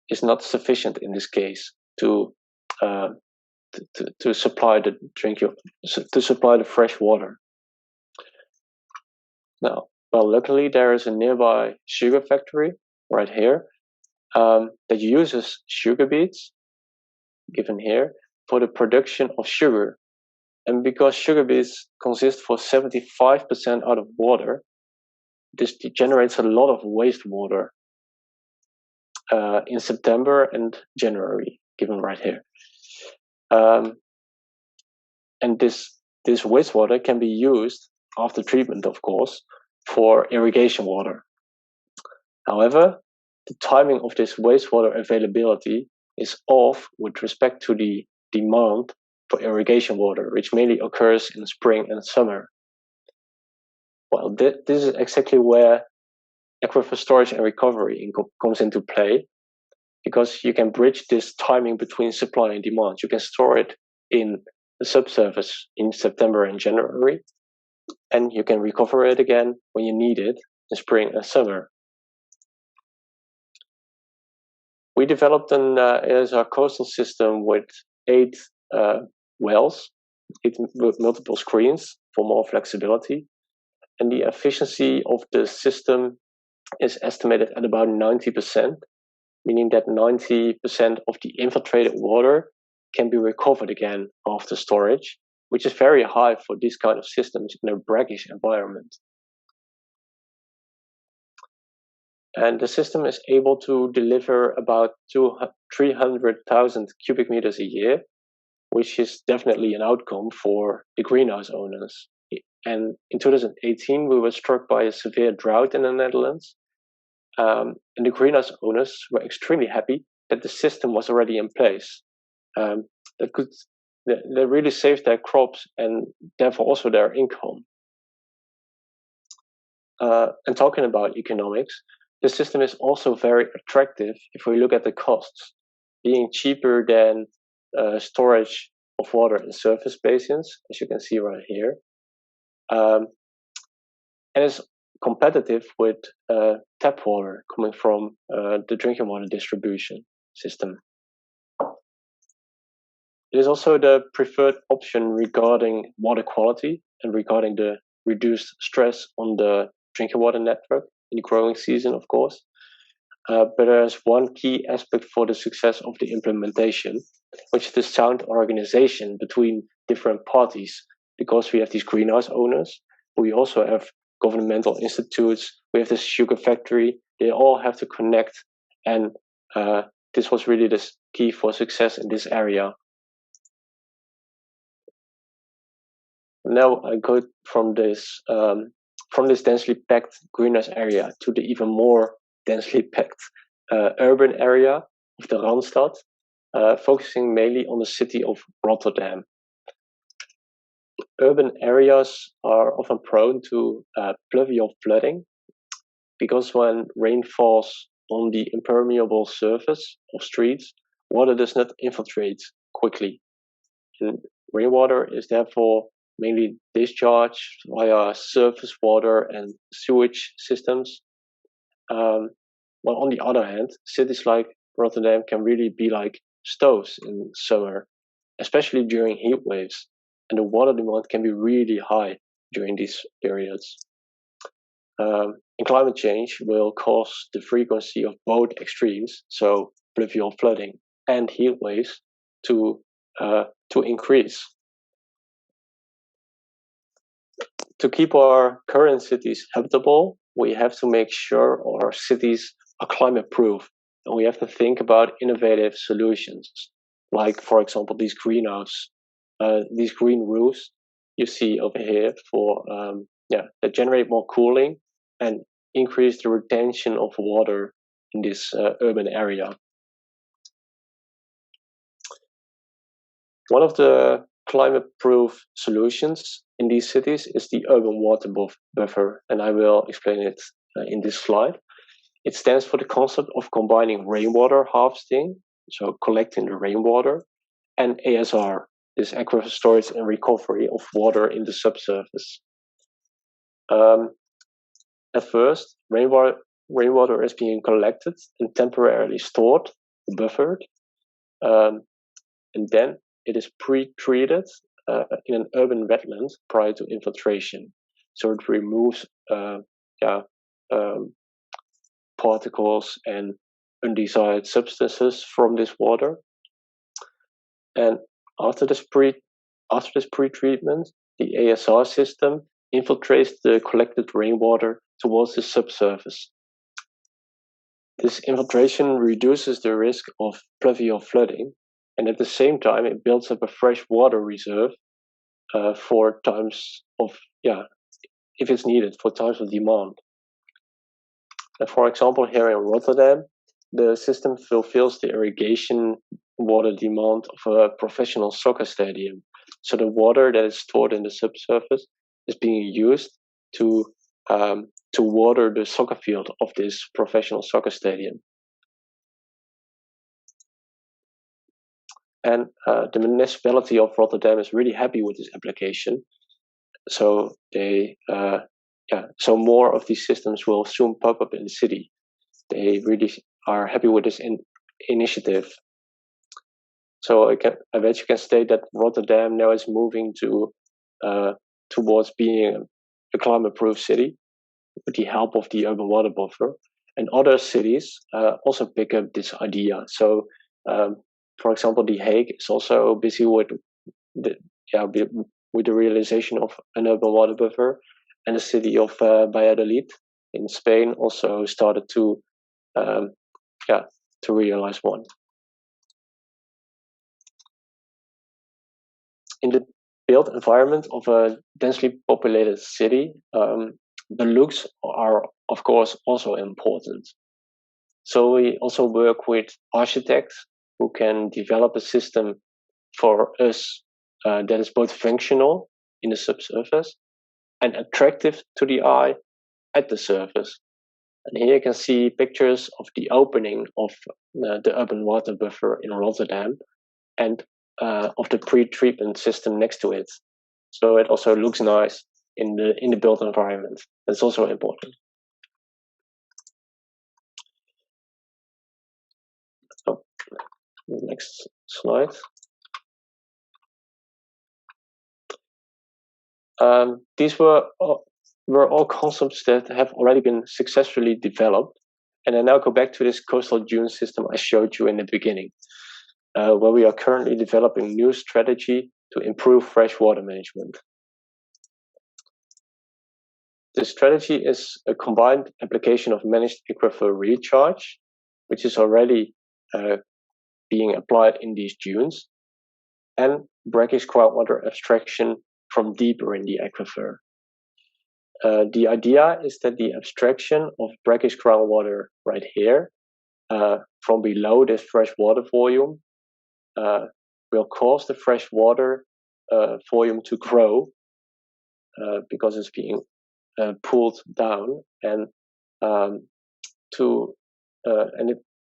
is not sufficient in this case to supply the fresh water. Now, well, luckily there is a nearby sugar factory right here that uses sugar beets, given here, for the production of sugar. And because sugar beets consist for 75% out of water, this generates a lot of wastewater in September and January, given right here. And this wastewater can be used after treatment, of course, for irrigation water. However, the timing of this wastewater availability is off with respect to the demand for irrigation water, which mainly occurs in spring and summer. Well, this is exactly where aquifer storage and recovery comes into play, because you can bridge this timing between supply and demand. You can store it in the subsurface in September and January, and you can recover it again when you need it in spring and summer. We developed an ASR coastal system with 8 wells, with multiple screens for more flexibility. And the efficiency of the system is estimated at about 90%, meaning that 90% of the infiltrated water can be recovered again after storage, which is very high for these kind of systems in a brackish environment. And the system is able to deliver about 300,000 cubic meters a year, which is definitely an outcome for the greenhouse owners. And in 2018, we were struck by a severe drought in the Netherlands. And the greenhouse owners were extremely happy that the system was already in place. That really saved their crops and therefore also their income. And talking about economics, the system is also very attractive if we look at the costs, being cheaper than storage of water in surface basins, as you can see right here. And it's competitive with tap water coming from the drinking water distribution system. It is also the preferred option regarding water quality and regarding the reduced stress on the drinking water network in the growing season, of course. But there's one key aspect for the success of the implementation, which is the sound organization between different parties, because we have these greenhouse owners, we also have governmental institutes, we have this sugar factory, they all have to connect, and this was really the key for success in this area. Now I go from this densely packed greenhouse area to the even more densely packed urban area of the Randstad, focusing mainly on the city of Rotterdam. Urban areas are often prone to pluvial flooding, because when rain falls on the impermeable surface of streets, water does not infiltrate quickly. And rainwater is therefore mainly discharged via surface water and sewage systems. While on the other hand, cities like Rotterdam can really be like stoves in summer, especially during heat waves, and the water demand can be really high during these periods. And climate change will cause the frequency of both extremes, so pluvial flooding and heat waves, to increase. To keep our current cities habitable, we have to make sure our cities are climate proof, and we have to think about innovative solutions, like, for example, these green roofs you see over here that generate more cooling and increase the retention of water in this urban area. One of the climate-proof solutions in these cities is the urban water buffer, and I will explain it in this slide. It stands for the concept of combining rainwater harvesting, so collecting the rainwater, and ASR, this aquifer storage and recovery of water in the subsurface. At first, rainwater is being collected and temporarily stored, buffered, and then it is pre-treated in an urban wetland prior to infiltration. So it removes particles and undesired substances from this water. And after this pre-treatment, the ASR system infiltrates the collected rainwater towards the subsurface. This infiltration reduces the risk of pluvial flooding, and at the same time, it builds up a fresh water reserve for times of, if it's needed, for times of demand. And for example, here in Rotterdam, the system fulfills the irrigation water demand of a professional soccer stadium. So the water that is stored in the subsurface is being used to water the soccer field of this professional soccer stadium. And the municipality of Rotterdam is really happy with this application. So so more of these systems will soon pop up in the city. They really are happy with this initiative. So I bet you can state that Rotterdam now is moving towards being a climate-proof city with the help of the urban water buffer. And other cities also pick up this idea. So, for example, The Hague is also busy with the realization of an urban water buffer, and the city of Valladolid in Spain also started to realize one. In the built environment of a densely populated city, the looks are, of course, also important. So we also work with architects who can develop a system for us that is both functional in the subsurface and attractive to the eye at the surface. And here you can see pictures of the opening of the urban water buffer in Rotterdam and of the pre-treatment system next to it. So it also looks nice in the built environment. That's also important. Oh, next slide. These were all concepts that have already been successfully developed. And I now go back to this coastal dune system I showed you in the beginning, where we are currently developing new strategy to improve freshwater management. The strategy is a combined application of managed aquifer recharge, which is already being applied in these dunes, and brackish groundwater abstraction from deeper in the aquifer. The idea is that the abstraction of brackish groundwater right here from below this fresh water volume will cause the fresh water volume to grow because it's being pulled down, and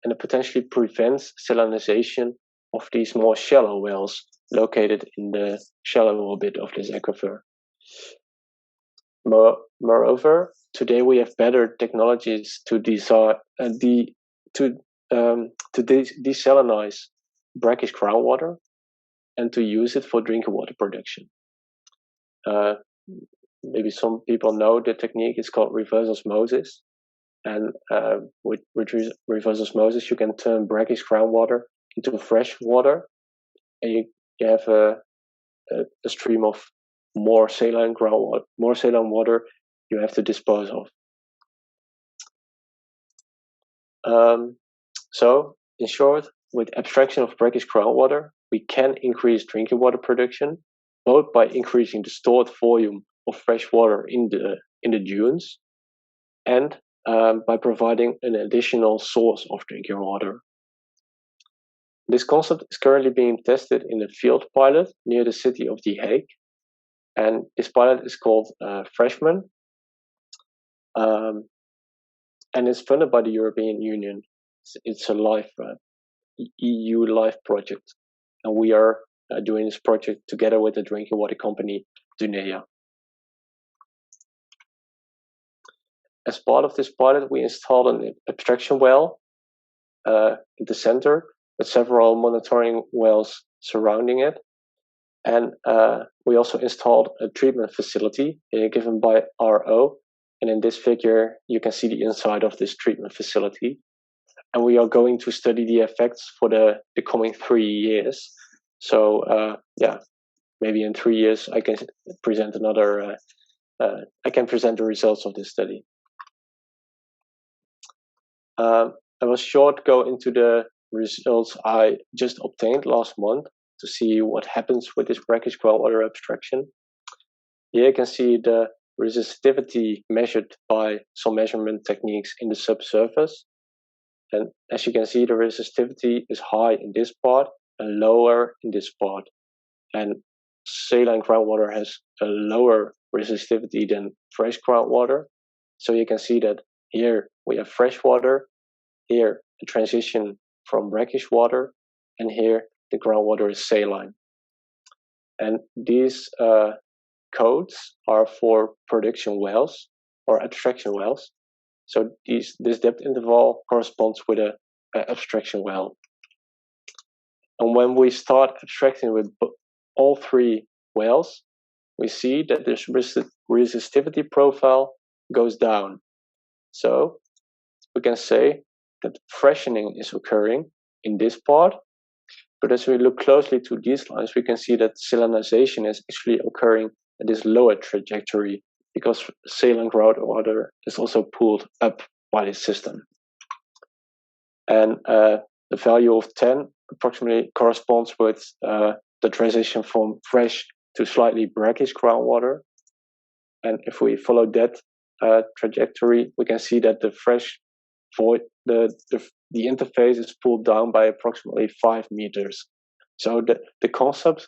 it potentially prevents salinization of these more shallow wells located in the shallower bit of this aquifer. Moreover, today we have better technologies to desalinize brackish groundwater and to use it for drinking water production. Maybe some people know the technique is called reverse osmosis. And with reverse osmosis, you can turn brackish groundwater into fresh water, and you have a stream of more saline groundwater, more saline water you have to dispose of. So, in short, with abstraction of brackish groundwater, we can increase drinking water production, both by increasing the stored volume of fresh water in the dunes, and by providing an additional source of drinking water. This concept is currently being tested in a field pilot near the city of The Hague, and this pilot is called Freshman, and it's funded by the European Union. It's a live EU live project, and we are doing this project together with the drinking water company Dunea. as part of this pilot, we installed an abstraction well in the center with several monitoring wells surrounding it. And we also installed a treatment facility given by RO. And in this figure, you can see the inside of this treatment facility. And we are going to study the effects for the coming 3 years. So maybe in 3 years, I can present the results of this study. I will short go into the results I just obtained last month to see what happens with this brackish groundwater abstraction. Here you can see the resistivity measured by some measurement techniques in the subsurface. And as you can see, the resistivity is high in this part and lower in this part. And saline groundwater has a lower resistivity than fresh groundwater. So you can see that here we have fresh water, here the transition from brackish water, and here the groundwater is saline. And these codes are for production wells or abstraction wells. So this depth interval corresponds with an abstraction well. And when we start abstracting with all 3 wells, we see that this resistivity profile goes down. So we can say that freshening is occurring in this part. But as we look closely to these lines, we can see that salinization is actually occurring at this lower trajectory because saline groundwater is also pulled up by this system. And the value of 10 approximately corresponds with the transition from fresh to slightly brackish groundwater. And if we follow that trajectory, we can see that the fresh void, the interface is pulled down by approximately 5 meters. So the concept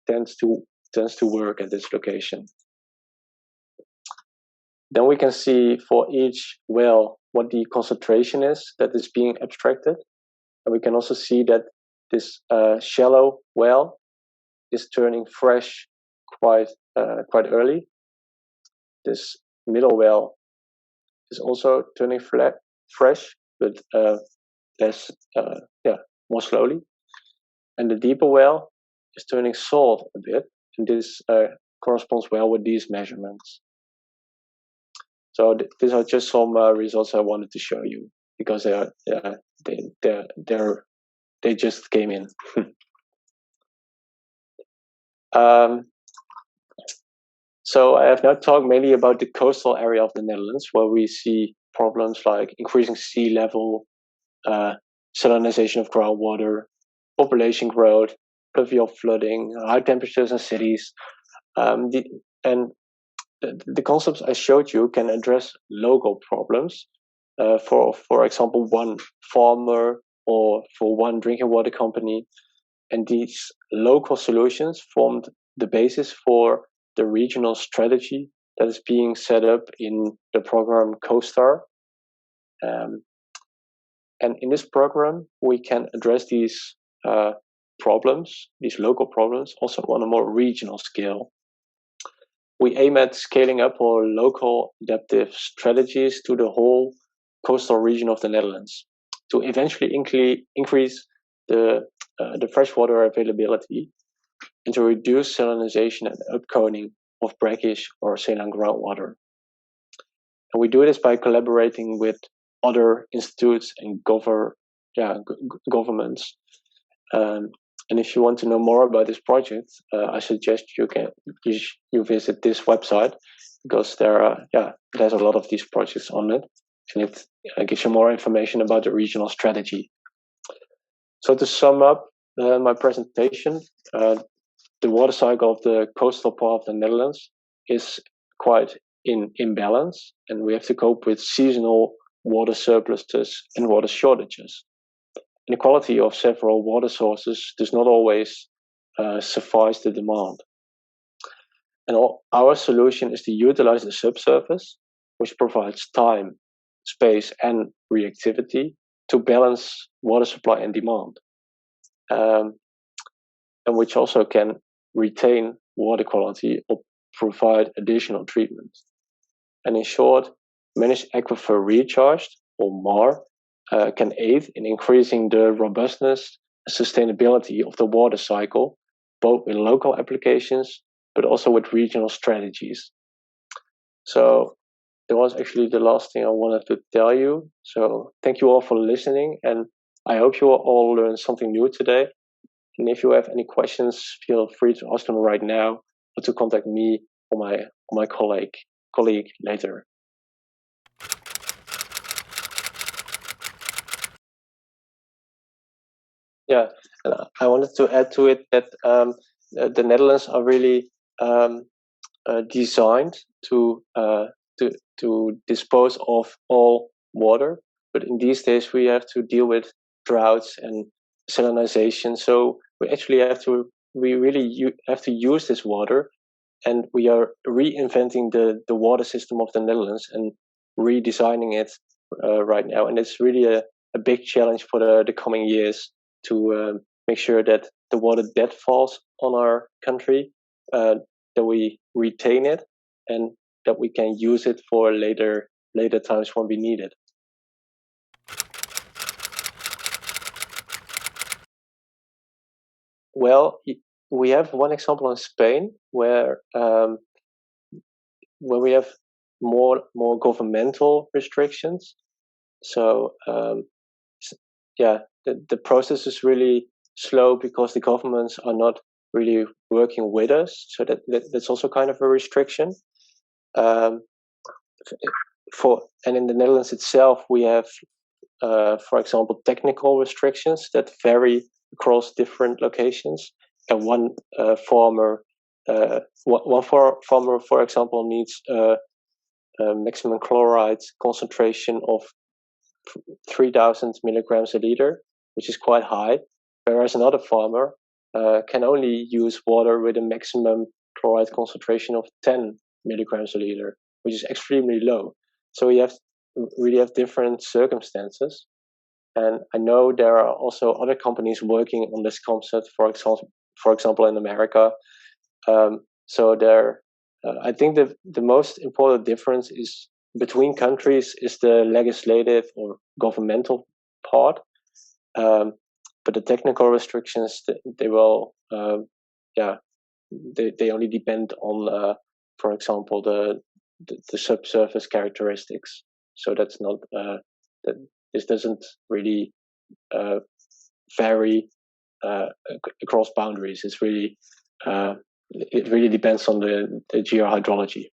tends to work at this location. Then we can see for each well what the concentration is that is being abstracted. And we can also see that this shallow well is turning fresh quite early. This middle well is also turning fresh, but more slowly. And the deeper well is turning salt a bit, and this corresponds well with these measurements. So these are just some results I wanted to show you because they just came in. So I have now talked mainly about the coastal area of the Netherlands, where we see problems like increasing sea level, salinization of groundwater, population growth, pluvial flooding, high temperatures in cities. The concepts I showed you can address local problems. For example, one farmer or for one drinking water company. And these local solutions formed the basis for the regional strategy that is being set up in the program COSTAR. And in this program, we can address these problems, these local problems, also on a more regional scale. We aim at scaling up our local adaptive strategies to the whole coastal region of the Netherlands to eventually increase the freshwater availability and to reduce salinization and upconing of brackish or saline groundwater. And we do this by collaborating with other institutes and governments. And if you want to know more about this project, I suggest you visit this website because there's a lot of these projects on it, and it gives you more information about the regional strategy. So to sum up my presentation, the water cycle of the coastal part of the Netherlands is quite in imbalance, and we have to cope with seasonal water surpluses and water shortages. And the quality of several water sources does not always suffice the demand. And our solution is to utilize the subsurface, which provides time, space, and reactivity to balance water supply and demand, and which also can retain water quality or provide additional treatment. And in short, managed aquifer recharged, or MAR, can aid in increasing the robustness and sustainability of the water cycle, both in local applications, but also with regional strategies. So that was actually the last thing I wanted to tell you. So thank you all for listening, and I hope you all learned something new today. And if you have any questions, feel free to ask them right now or to contact me or my colleague later. Yeah, and I wanted to add to it that the Netherlands are really designed to dispose of all water, but in these days we have to deal with droughts and salinization. So we actually have to use this water, and we are reinventing the water system of the Netherlands and redesigning it right now. And it's really a big challenge for the coming years to make sure that the water that falls on our country, that we retain it and that we can use it for later times when we need it. Well, we have one example in Spain where we have more governmental restrictions. So the process is really slow because the governments are not really working with us. So that's also kind of a restriction. And in the Netherlands itself, we have, for example, technical restrictions that vary across different locations. And one farmer, for example, needs a maximum chloride concentration of 3,000 milligrams a liter, which is quite high, whereas another farmer can only use water with a maximum chloride concentration of 10 milligrams a liter, which is extremely low. So we really have different circumstances. And I know there are also other companies working on this concept, for example, in America. So I think the most important difference is between countries is the legislative or governmental part. But the technical restrictions, they will, they only depend on, for example, the subsurface characteristics. So that's not this doesn't really vary across boundaries. It's really it really depends on the geohydrology.